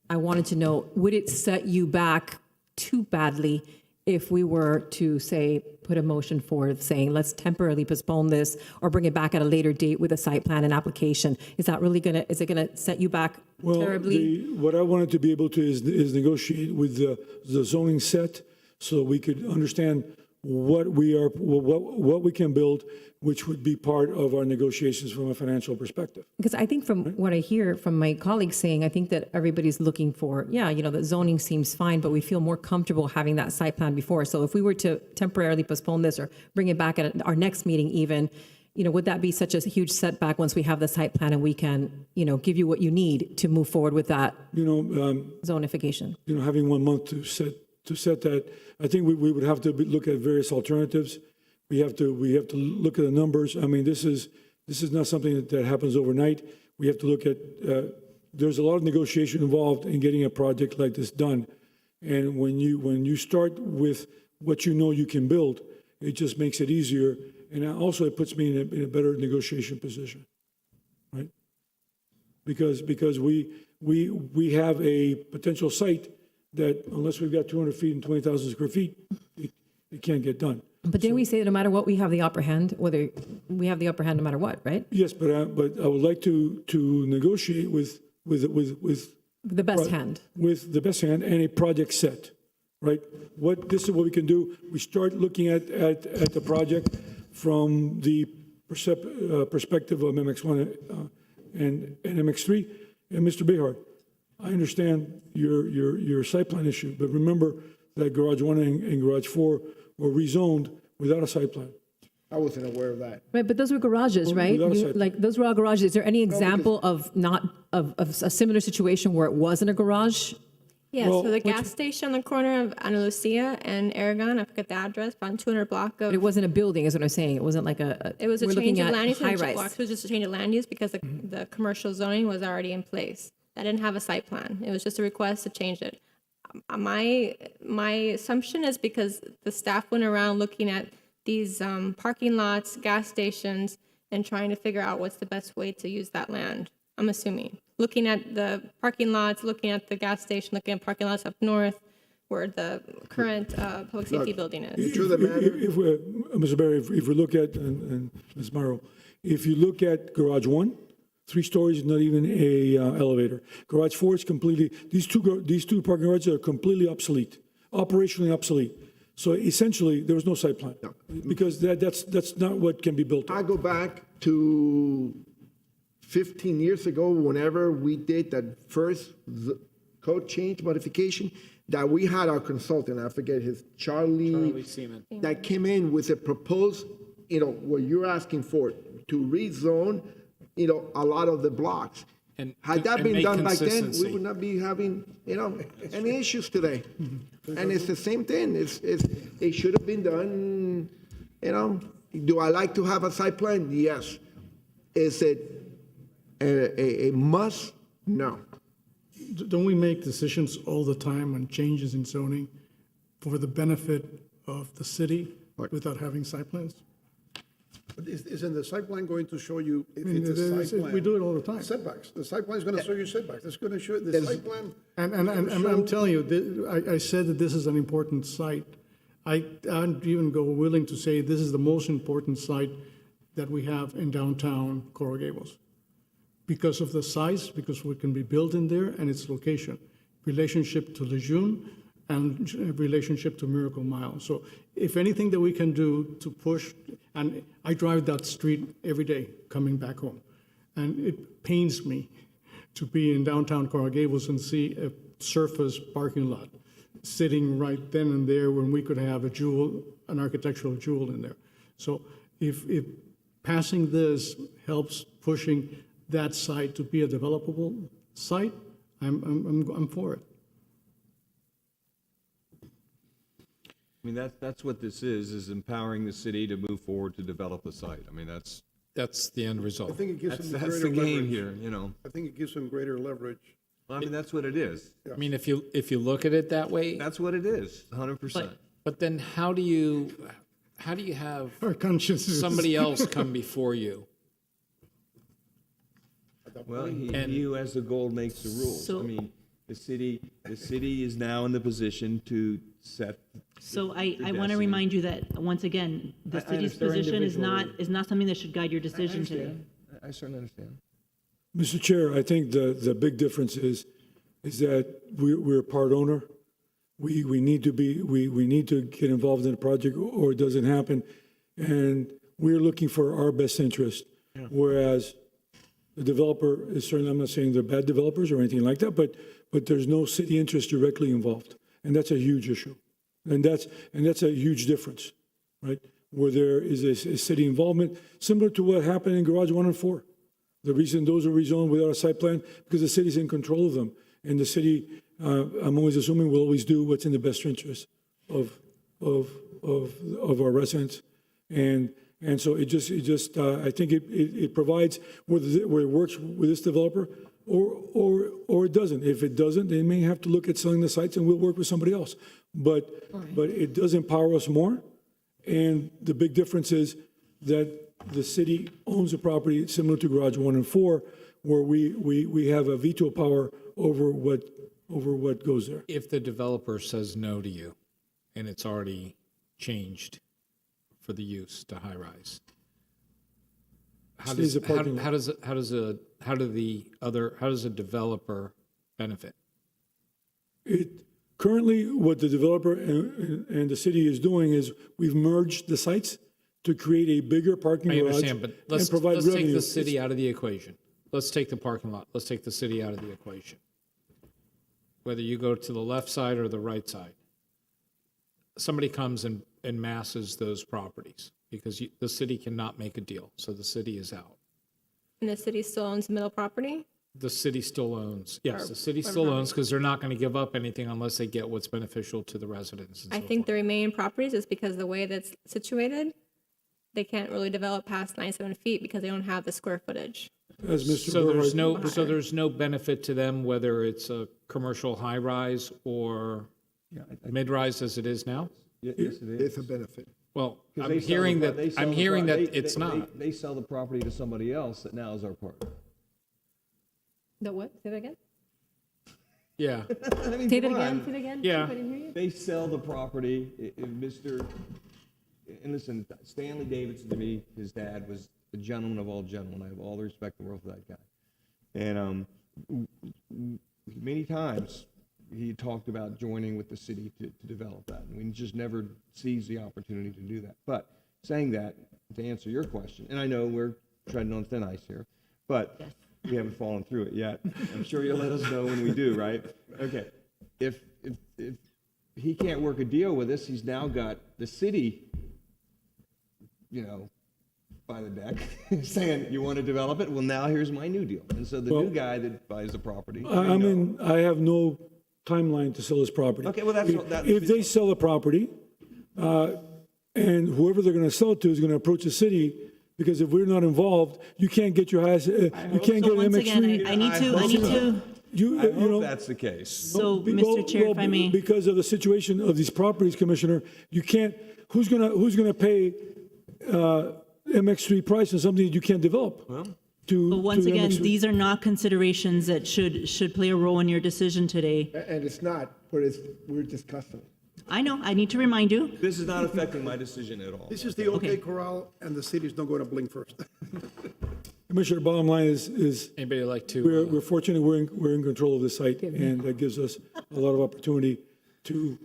I wanted to know, would it set you back too badly if we were to, say, put a motion forward saying, let's temporarily postpone this or bring it back at a later date with a site plan and application? Is that really is it going to set you back terribly? what I wanted to be able to is negotiate with the zoning set so we could understand what we can build, which would be part of our negotiations from a financial perspective. Because I think from what I hear from my colleagues saying, I think that everybody's looking for, the zoning seems fine, but we feel more comfortable having that site plan before. So if we were to temporarily postpone this or bring it back at our next meeting even, would that be such a huge setback once we have the site plan and we can, give you what you need to move forward with that zonification? Having 1 month to set that, I think we would have to look at various alternatives. We have to look at the numbers. I mean, this is not something that happens overnight. We have to look at, there's a lot of negotiation involved in getting a project like this done. And when you start with what you can build, it just makes it easier. And also it puts me in a better negotiation position, right? Because we have a potential site that unless we've got 200 feet and 20,000 square feet, it can't get done. But didn't we say that no matter what, we have the upper hand, whether we have the upper hand no matter what, right? Yes, but I would like to negotiate with The best hand. with the best hand and a project set, right? This is what we can do. We start looking at the project from the perspective of MX1 and MX3. And Mr. Behar, I understand your site plan issue, but remember that Garage 1 and Garage 4 were rezoned without a site plan. I wasn't aware of that. Right, but those were garages, right? without a site- Like, those were all garages. Is there any example of a similar situation where it wasn't a garage? Yeah, Well, so the gas station on the corner of Ana Lucia and Aragon, I forget the address, but on 200 block of. But it wasn't a building, is what I'm saying. It wasn't like It was a we're change looking of at land use. high It rise. was just a change of land use because the commercial zoning was already in place. That didn't have a site plan. It was just a request to change it. My assumption is because the staff went around looking at these parking lots, gas stations, and trying to figure out what's the best way to use that land. I'm assuming. Looking at the parking lots, looking at the gas station, looking at parking lots up north where the current public safety building is. If we, Mr. Barry, if we look at, and Ms. Morrow, if you look at Garage 1, 3 stories, not even a elevator. Garage 4 is completely, these two parking garages are completely obsolete, operationally obsolete. So essentially, there was no site plan because that's not what can be built on. I go back to 15 years ago, whenever we did that first code change modification, that we had our consultant, I forget his, Charlie Seaman. that came in with a proposed, what you're asking for, to rezone, a lot of the blocks. And- Had that and been make done back then, we consistency. would not be having, any issues today. And it's the same thing. It should have been done, Do I like to have a site plan? Yes. Is it a must? No. Don't we make decisions all the time on changes in zoning for the benefit of the city without having site plans? But isn't the site plan going to show you if I mean, it's a site plan? we do it all the time. Setbacks. The site plan is going to show you setbacks. It's going to show the site plan. And I'm telling you, I said that this is an important site. I'd even go willing to say this is the most important site that we have in downtown Coral Gables. Because of the size, because what can be built in there, and its location, relationship to Lejeune, and relationship to Miracle Mile. So if anything that we can do to push, and I drive that street every day coming back home, and it pains me to be in downtown Coral Gables and see a surface parking lot sitting right then and there when we could have an architectural jewel in there. So if passing this helps pushing that site to be a developable site, I'm for it. I mean, that's what this is empowering the city to move forward to develop the site. I mean, that's the end I result. think it gives them that's greater the game leverage. here, you know. I think it gives them greater leverage. I mean, that's what it is. I mean, if you look at it that way, That's what it is, 100%. but then how do you have Our conscience is. somebody else come before you? Well, you as the goal makes the rules. So- I mean, the city is now in the position to set. So I want to destiny. remind you that, once again, the I city's understand. position is Individual- not something that should guide your decision today. understand. I certainly understand. Mr. Chair, I think the big difference is that we're a part owner. We need to get involved in a project or it doesn't happen. And we're looking for our best interest. Whereas the developer is certainly, I'm not saying they're bad developers or anything like that, but there's no city interest directly involved. And that's a huge issue. And that's a huge difference, right? where there is a city involvement, similar to what happened in Garage 1 and 4. The reason those are rezoned without a site plan, because the city's in control of them. And the city, I'm always assuming, will always do what's in the best interest of our residents. And so it just I think it provides where it works with this developer or it doesn't. If it doesn't, they may have to look at selling the sites and we'll work with somebody else. But it does empower us more. And the big difference is that the city owns the property similar to Garage 1 and 4, where we have a veto power over what goes there. If the developer says no to you and it's already changed for the use to high rise, how does a developer benefit? Currently, what the developer and the city is doing is we've merged the sites to create a bigger parking I garage understand, but let's and provide revenue. take the city out of the equation. Let's take the parking lot. Let's take the city out of the equation. Whether you go to the left side or the right side, somebody comes and masses those properties because the city cannot make a deal, so the city is out. And the city still owns middle property? The city still owns, yes, the city still owns because they're not going to give up anything unless they get what's beneficial to the residents and I so think forth. the remaining properties is because the way that's situated, they can't really develop past 97 feet because they don't have the square footage. As Mr. So there's Burr- there's no benefit to them, whether it's a commercial high-rise or mid-rise as it is now? Yes, it is. It's a benefit. Well, 'Cause I'm they sell hearing the- that, they sell I'm the hearing pro- that they- it's they- not. They sell the property to somebody else that now is our partner. The what? Say that again? Yeah, I mean, Say that come again, on. say that again? Yeah. I didn't hear you. They sell the property, and listen, Stanley Davidson to me, his dad was the gentleman of all gentlemen. I have all the respect in the world for that guy. And many times he talked about joining with the city to develop that. And we just never seized the opportunity to do that. But saying that, to answer your question, and I know we're treading on thin ice here, but we haven't fallen through it yet. I'm sure you'll let us know when we do, right? Okay. If he can't work a deal with us, he's now got the city, by the deck, saying, you want to develop it? Well, now here's my new deal. And so the new guy that buys the property. I have no timeline to sell this property. Okay, well, that's If they sell the property, and whoever they're going to sell it to is going to approach the city, because if we're not involved, you can't get your eyes, you can't So get once again, MX3. I need to, You I know, hope that's the case. so, Mr. Chair, if I may. Because of the situation of these properties, Commissioner, you can't, who's gonna pay, MX3 price on something that you can't develop? But once again, MX3? these are not considerations that should play a role in your decision today. And it's not, but we're discussing it. I know, I need to remind you. This is not affecting my decision at all. This is the OK Corral, and the city's not going to blink first. Commissioner, bottom line is Anybody like to? we're fortunate we're in control of the site, and that gives us a lot of opportunity to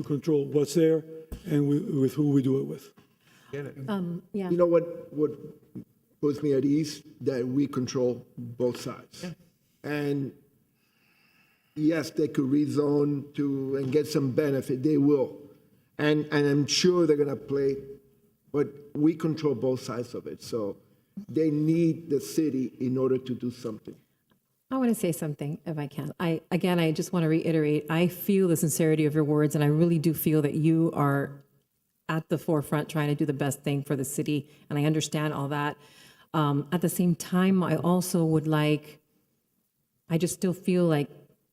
control what's there and with who we do it with. Yeah. You know what puts me at ease? That we control both sides. And yes, they could rezone and get some benefit, they will. And I'm sure they're gonna play, but we control both sides of it. So they need the city in order to do something. I want to say something, if I can. I just want to reiterate, I feel the sincerity of your words, and I really do feel that you are at the forefront trying to do the best thing for the city, and I understand all that. At the same time, I also I just still feel like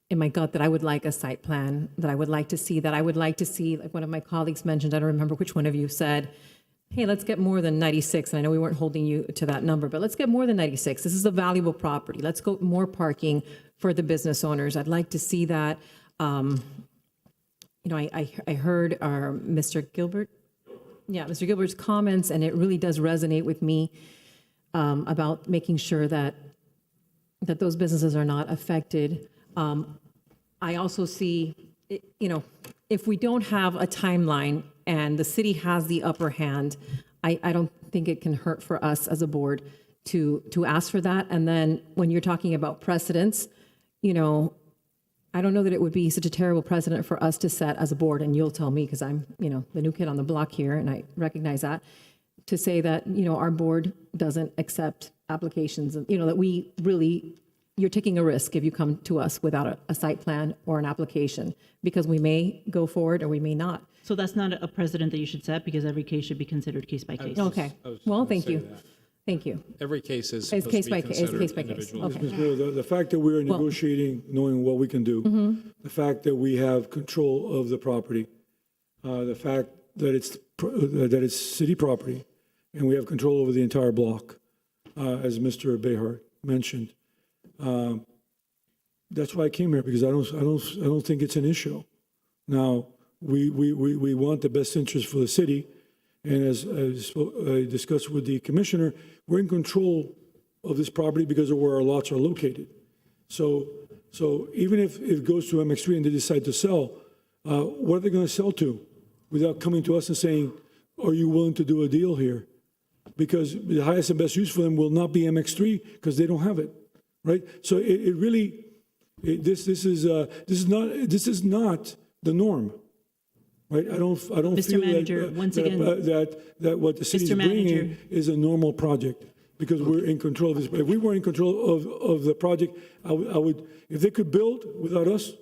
in my gut that I would like a site plan, that I would like to see, like one of my colleagues mentioned, I don't remember which one of you said, hey, let's get more than 96, and I know we weren't holding you to that number, but let's get more than 96. This is a valuable property. Let's go more parking for the business owners. I'd like to see that. I heard Mr. Gilbert's comments, and it really does resonate with me about making sure that those businesses are not affected. I also see, if we don't have a timeline and the city has the upper hand, I don't think it can hurt for us as a board to ask for that. And then when you're talking about precedents, I I don't know that it would be such a terrible precedent for us to set as a board, and you'll tell me, because I'm, the new kid on the block here, and I recognize that, to say that, our board doesn't accept applications, and, that we really, you're taking a risk if you come to us without a site plan or an application, because we may go forward or we may not. So that's not a precedent that you should set, because every case should be considered case by case. Okay, well, thank you. Thank you. Every case is It's supposed case to by be case, considered case by case. individually. Okay. Ms. Miller, the fact that we're negotiating, knowing what we can do, the fact that we have control of the property, the fact that it's city property, and we have control over the entire block, as Mr. Behar mentioned. That's why I came here, because I don't think it's an issue. Now, we want the best interest for the city, and as I discussed with the commissioner, we're in control of this property because of where our lots are located. So even if it goes to MX3 and they decide to sell, what are they going to sell to without coming to us and saying, are you willing to do a deal here? Because the highest and best use for them will not be MX3 because they don't have it, right? So this is not the norm. Right, I don't Mr. feel Manager, once again- that what the city's Mr. bringing Manager. is a normal project, because we're in control of this. If we were in control of the project, I would, if they could build without us,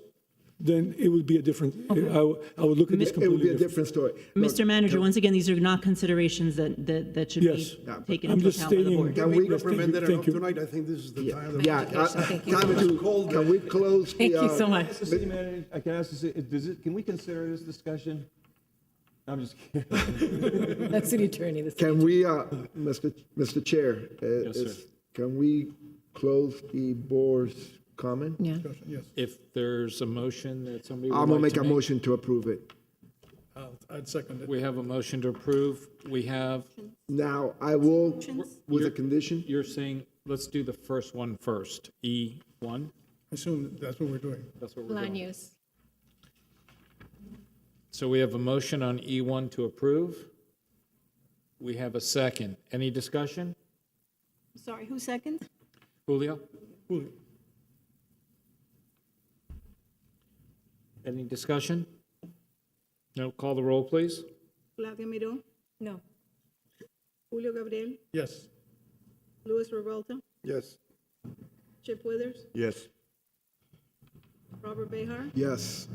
then it would be a different, I would look at this It would completely be a different. different story. Mr. Manager, once again, these are not considerations that should Yes. be taken I'm into just account by the stating- board. Can we, Recommended thank enough you. tonight, I think this is the time. can we close the? Thank you so much. City manager, I can ask this, can we consider this discussion? I'm just kidding. That's city attorney. the city Can we, Mr. Chair, can we close the board's comment? Yeah. Yes, If there's a motion that somebody would I'm gonna like make to a motion to approve it. I'd second it. We have a motion to approve. We have, Now, I will, with a condition, you're saying, let's do the first one first, E1? I assume that's what we're doing. That's what we're Land doing. use. So we have a motion on E1 to approve. We have a second. Any discussion? Sorry, who second? Julio? Any discussion? No, call the roll, please. Claudia Miró, No. Julio Gabriel, Yes. Luis Revolta, Yes. Chip Withers, yes. Robert Behar, Yes.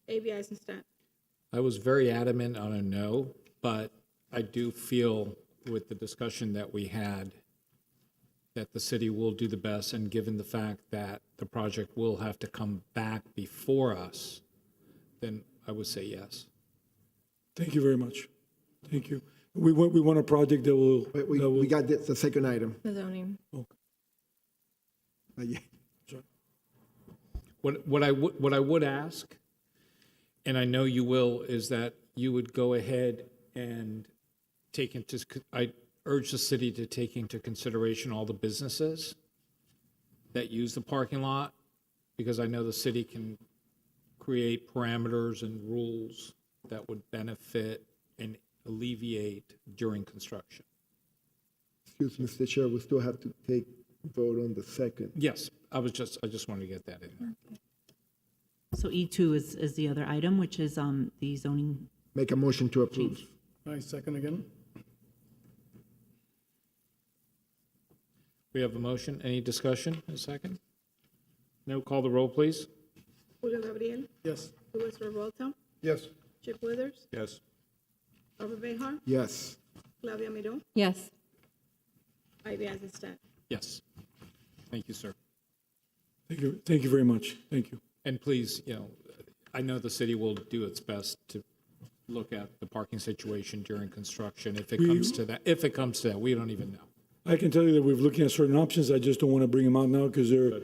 A.B. Eisenstadt. I was very adamant on a no, but I do feel with the discussion that we had that the city will do the best, and given the fact that the project will have to come back before us, then I would say yes. Thank you very much. Thank you. We want a project that will, Wait, we got the second item. The zoning. Yeah. What I would ask, and I know you will, is that you would go ahead and I urge the city to take into consideration all the businesses that use the parking lot, because I know the city can create parameters and rules that would benefit and alleviate during construction. Excuse me, Mr. Chair, we still have to take vote on the second. Yes, I just wanted to get that in there. So E2 is the other item, which is the zoning. Make a motion to approve. I second again. We have a motion. Any discussion? A second? No, call the roll, please. Julio Gabriel, Yes. Luis Revolta, Yes. Chip Withers, Yes. Robert Behar, Yes. Claudia Miró, Yes. A.B. Eisenstadt. Yes. Thank you, sir. thank you very much. Thank you. And please, I know the city will do its best to look at the parking situation during construction if it comes to that. If it comes to that, we don't even know. I can tell you that we're looking at certain options. I just don't want to bring them out now because we're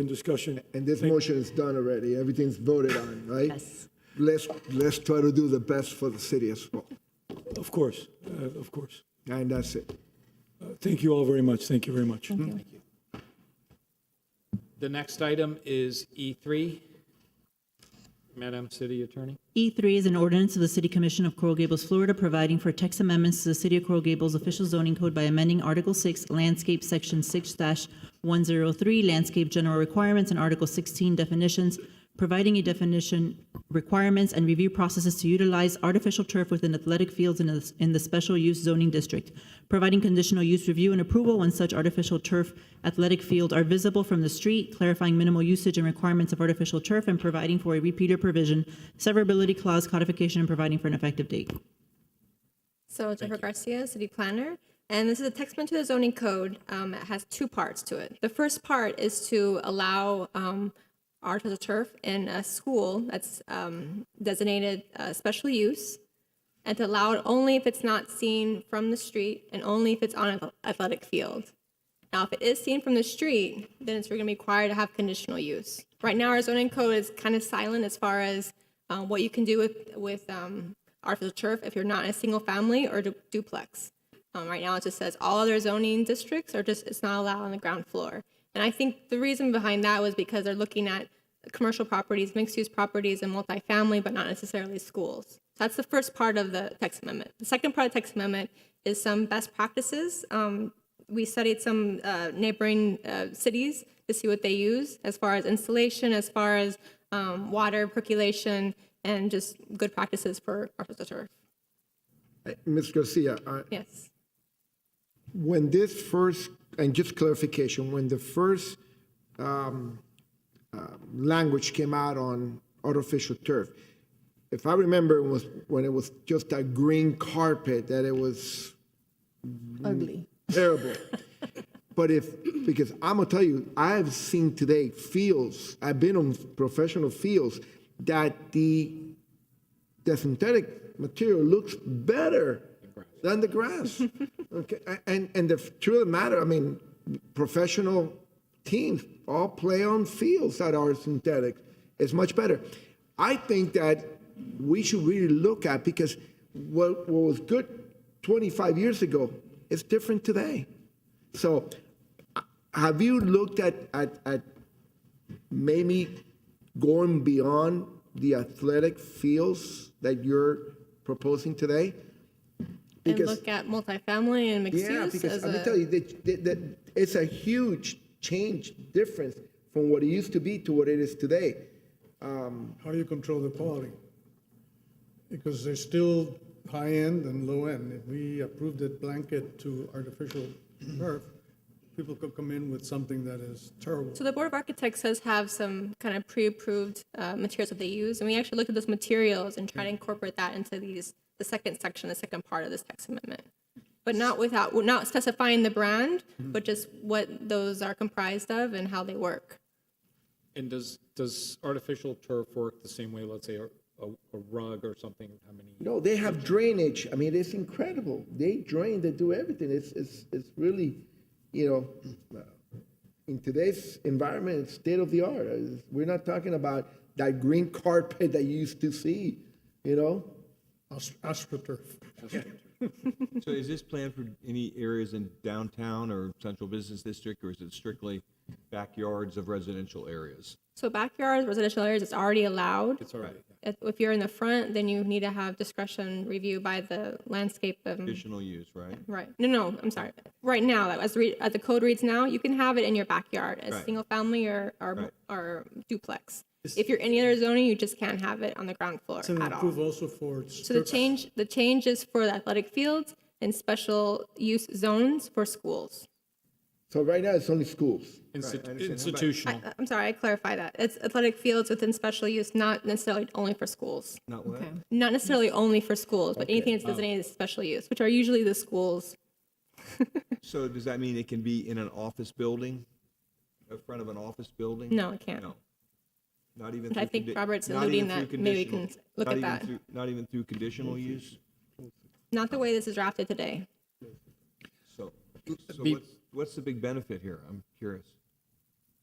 in discussion. And this motion is done already. Everything's voted on, right? Yes. Let's try to do the best for the city as well. Of course, of course. And that's it. Thank you all very much. Thank you very much. Thank you. The next item is E3. Madam City Attorney. E3 is an ordinance of the City Commission of Coral Gables, Florida, providing for text amendments to the City of Coral Gables official zoning code by amending Article 6 Landscape Section 6-1 103, landscape general requirements, and Article 16, definitions, providing a definition, requirements, and review processes to utilize artificial turf within athletic fields in the special use zoning district, providing conditional use review and approval when such artificial turf athletic fields are visible from the street, clarifying minimal usage and requirements of artificial turf, and providing for a repeater provision, severability clause, codification, and providing for an effective date. So Jennifer Garcia, City Planner, and this is a text amendment to the zoning code. It has two parts to it. The first part is to allow artificial turf in a school that's designated special use, and to allow it only if it's not seen from the street and only if it's on an athletic field. Now, if it is seen from the street, then it's going to be required to have conditional use. Right now, our zoning code is kind of silent as far as what you can do with artificial turf if you're not in a single family or duplex. Right now, it just says all other zoning districts are just, it's not allowed on the ground floor. And I think the reason behind that was because they're looking at commercial properties, mixed-use properties, and multifamily, but not necessarily schools. So that's the first part of the text amendment. The second part of the text amendment is some best practices. We studied some neighboring cities to see what they use as far as installation, as far as water percolation, and just good practices for artificial turf. Ms. Garcia, Yes. when this first, and just clarification, when the first language came out on artificial turf, if I remember, it was when it was just a green carpet that it was Ugly. terrible. But because I'm gonna tell you, I've seen today fields, I've been on professional fields that the synthetic material looks better than the grass. Okay, and the truth of the matter, I mean, professional teams all play on fields that are synthetic. It's much better. I think that we should really look at, because what was good 25 years ago is different today. So have you looked at maybe going beyond the athletic fields that you're proposing today? And look at multifamily and mixed Yeah, use because as let me tell you, that it's a huge change, difference from what it used to be to what it is today. How do you control the quality? Because there's still high end and low end. If we approved it blanket to artificial turf, people could come in with something that is terrible. So the Board of Architects does have some kind of pre-approved materials that they use, and we actually looked at those materials and try to incorporate that into the second section, the second part of this text amendment. But not specifying the brand, but just what those are comprised of and how they work. And does artificial turf work the same way, let's say, a rug or something? How many? No, they have drainage. I mean, it's incredible. They drain, they do everything. It's really, in today's environment, it's state of the art. We're not talking about that green carpet that you used to see, AstroTurf. So is this planned for any areas in downtown or central business district, or is it strictly backyards of residential areas? So backyards, residential areas, it's already allowed. It's all right. If you're in the front, then you need to have discretion review by the landscape. Additional use, right? Right. No, I'm sorry. Right now, as the code reads now, you can have it in your backyard as Right. single family or duplex. If you're any other zoning, you just can't have it on the ground floor It's an at all. approve also for. So the change is for the athletic fields and special use zones for schools. So right now, it's only schools. Institutional. I'm sorry, I clarify that. It's athletic fields within special use, not necessarily only for schools. Not what? Not necessarily only for schools, but anything that's designated as special use, which are usually the schools. So does that mean it can be in an office building, in front of an office building? No, it can't. No. Not even. But I through think Robert's not alluding even that through maybe we can conditional- look not at even that. through- Not even through conditional use? Not the way this is drafted today. So Be- what's the big benefit here? I'm curious.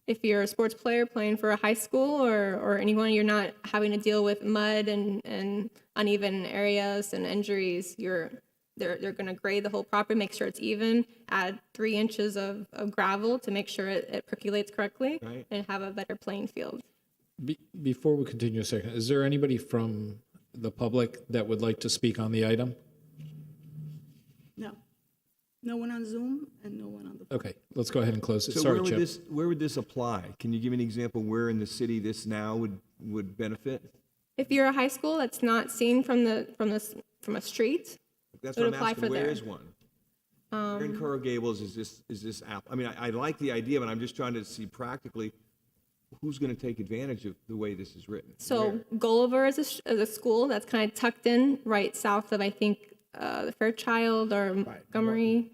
If you're a sports player playing for a high school or anyone, you're not having to deal with mud and uneven areas and injuries. They're going to grade the whole property, make sure it's even, add 3 inches of gravel to make sure it percolates correctly, Right. and have a better playing field. Before we continue a second, is there anybody from the public that would like to speak on the item? No. No one on Zoom and no one on the. Okay, let's go ahead and close it. So Sorry, Chip. where would this apply? Can you give me an example where in the city this now would benefit? If you're a high school that's not seen from a street, That's it what would I'm apply asking. for Where there. is one? Where in Coral Gables is this app? I mean, I like the idea, but I'm just trying to see practically who's going to take advantage of the way this is written. So Gulliver is a school that's kind of tucked in right south of, I think, the Fairchild or Montgomery.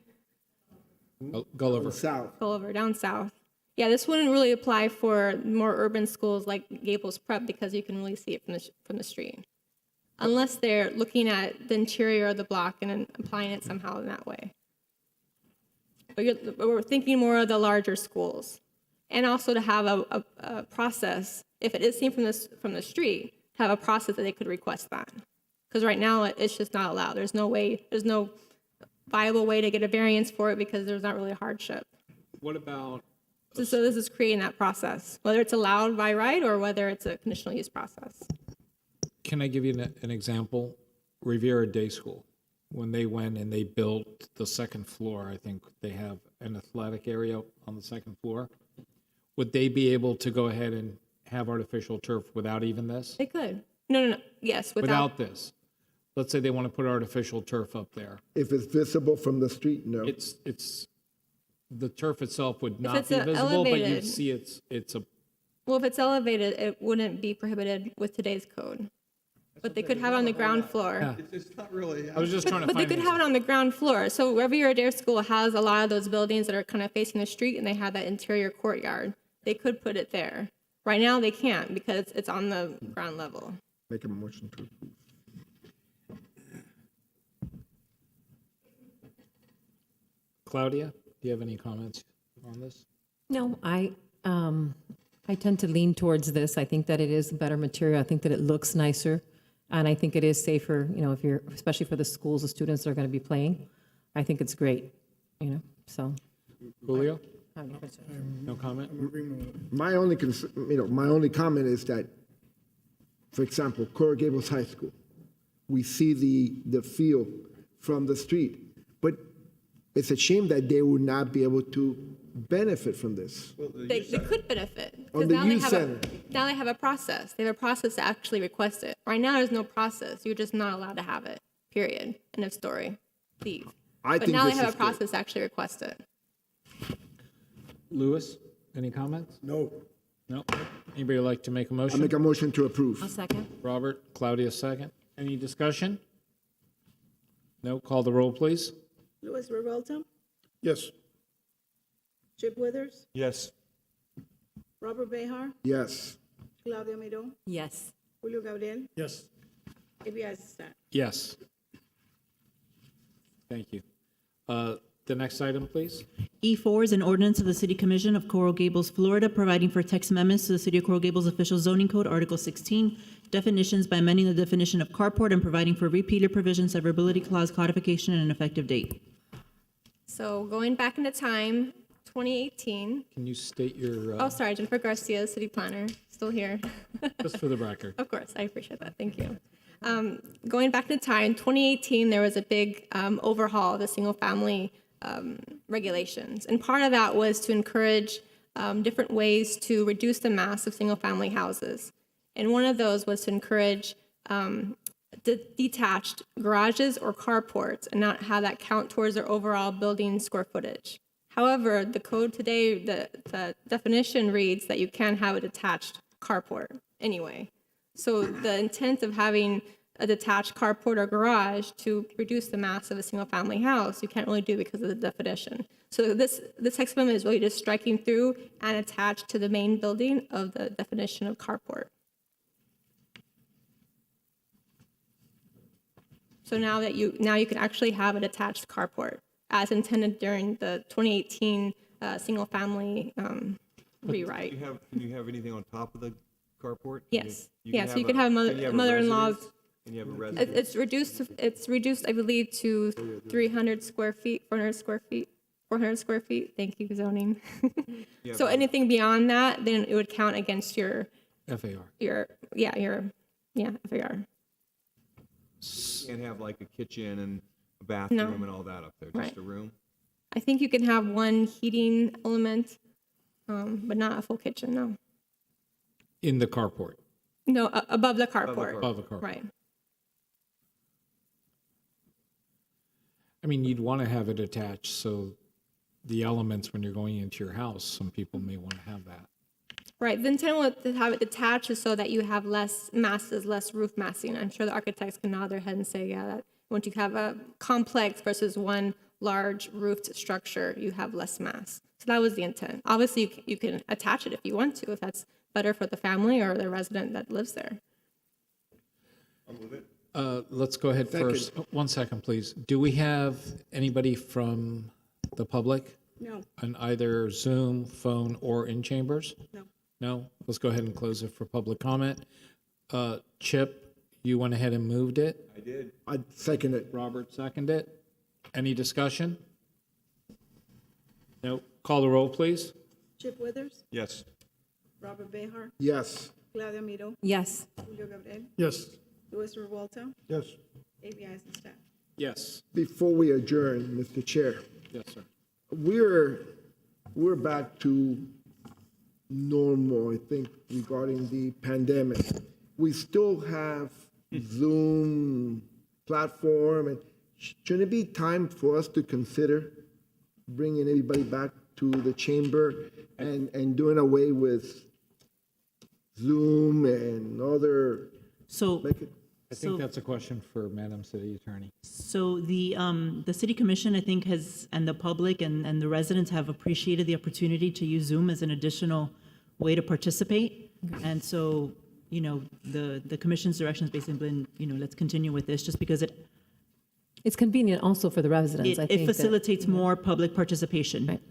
Gulliver. South. Gulliver, down south. Yeah, this wouldn't really apply for more urban schools like Gables Prep because you can really see it from the street. Unless they're looking at the interior of the block and then applying it somehow in that way. But we're thinking more of the larger schools. And also to have a process, if it is seen from the street, to have a process that they could request that. Because right now, it's just not allowed. There's no viable way to get a variance for it because there's not really a hardship. What about, So this is creating that process, whether it's allowed by right or whether it's a conditional use process. can I give you an example? Riviera Day School, when they went and they built the second floor, I think they have an athletic area on the second floor. Would they be able to go ahead and have artificial turf without even this? They could. No. Yes, Without this? Let's say they want to put artificial turf up there. If it's visible from the street, no. It's, the turf itself would not it's be visible, but you'd elevated- see it's a, Well, if it's elevated, it wouldn't be prohibited with today's code. But they could have it on the ground floor. It's not really. I was just trying to But they find could an have it on the ground floor. So Riviera Dare School has a lot of those buildings that are kind of facing the street and they have that interior courtyard. They could put it there. Right now, they can't because it's on the ground level. Make a motion to approve. Claudia, do you have any comments on this? No, I tend to lean towards this. I think that it is better material. I think that it looks nicer. And I think it is safer, if you're, especially for the schools, the students that are going to be playing. I think it's great, so. Julio? No comment? My only, my only comment is that, for example, Coral Gables High School, we see the field from the street, but it's a shame that they would not be able to benefit from this. They could benefit. 'Cause On the now they youth have center. now they have a process. They have a process to actually request it. Right now, there's no process. You're just not allowed to have it, period. End of story. Leave. I But think now they this have is a good. process to actually request it. Louis, any comments? No. No? Anybody like to make a I motion? make a motion to approve. Second. Robert, Claudia, second. Any discussion? No? Call the roll, please. Louis Revolta, Yes. Chip Withers, Yes. Robert Behar, Yes. Claudia Miró, Yes. Julio Gabriel, Yes. Ebi Azizar. Yes. Thank you. The next item, please. E4 is an ordinance of the City Commission of Coral Gables, Florida, providing for text amendments to the City of Coral Gables Official Zoning Code, Article 16, definitions by amending the definition of carport and providing for repeater provision, severability clause, codification, and an effective date. So going back into time, 2018. Can you state your, Oh, sorry, Jennifer Garcia, city planner, still here. just for the record? Of course, I appreciate that. Thank you. Going back in time, 2018, there was a big overhaul of the single-family regulations. And part of that was to encourage different ways to reduce the mass of single-family houses. And one of those was to encourage detached garages or carports and not have that count towards their overall building square footage. However, the code today, the definition reads that you can have a detached carport anyway. So the intent of having a detached carport or garage to reduce the mass of a single-family house, you can't really do because of the definition. So this text amendment is really just striking through and attached to the main building of the definition of carport. So now you can actually have a detached carport as intended during the 2018 single-family rewrite. Can you have anything on top of the carport? Yes. You Yeah, can so you have can a- have can you have a mother-in-law's. residence? Can you have a residence? It's reduced, I believe, to 300 square feet, 400 square feet, 400 square feet. Thank you, zoning. So anything beyond that, then it would count against your FAR. FAR. You can't have like a kitchen and a bathroom and all that up there, just Right. a room? I think you can have one heating element, but not a full kitchen, no. In the carport, No, above the carport. above the carport. Right. I mean, you'd want to have it attached, so the elements when you're going into your house, some people may want to have that. Right. The intent was to have it detached is so that you have less masses, less roof massing. I'm sure the architects can nod their head and say, yeah, that once you have a complex versus one large roofed structure, you have less mass. So that was the intent. Obviously, you can attach it if you want to, if that's better for the family or the resident that lives there. Let's go ahead first. 1 second, please. Do we have anybody from the public No, on either Zoom, phone, or in chambers? no. No? Let's go ahead and close it for public comment. Chip, you went ahead and moved it. I second it. Robert seconded it. Any discussion? No. Call the roll, please. Chip Withers, Yes. Robert Behar, Yes. Claudia Miro, Yes. Julio Gabriel, Yes. Luis Revuelta, Yes. ABI and staff. Yes. Before we adjourn, Mr. Chair, Yes, sir. we're back to normal, I think, regarding the pandemic. We still have Zoom platform, and shouldn't it be time for us to consider bringing everybody back to the chamber and doing away with Zoom and other, So, make it, I think that's a question for Madam City Attorney. so the city commission, I think, has, and the public and the residents have appreciated the opportunity to use Zoom as an additional way to participate. And so, you know, the commission's direction has basically been, you know, let's continue with this, just because It's convenient also for the residents, I think. it facilitates more public participation. Right.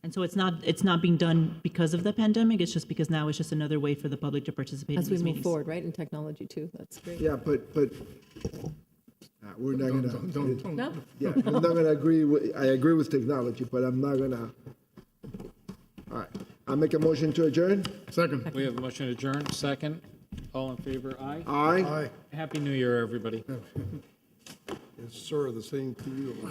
And so it's not being done because of the pandemic, it's just because now it's just another way for the public to participate in As we these move meetings. forward, right, in technology too, that's great. yeah, but we're not gonna, No? yeah, I'm not gonna agree with, I agree with technology, but I'm not gonna, all right. I'll make a motion to adjourn. Second. We have a motion to adjourn. Second. All in favor? Aye. Aye. Aye. Happy New Year, everybody. Yes, sir, the same to you.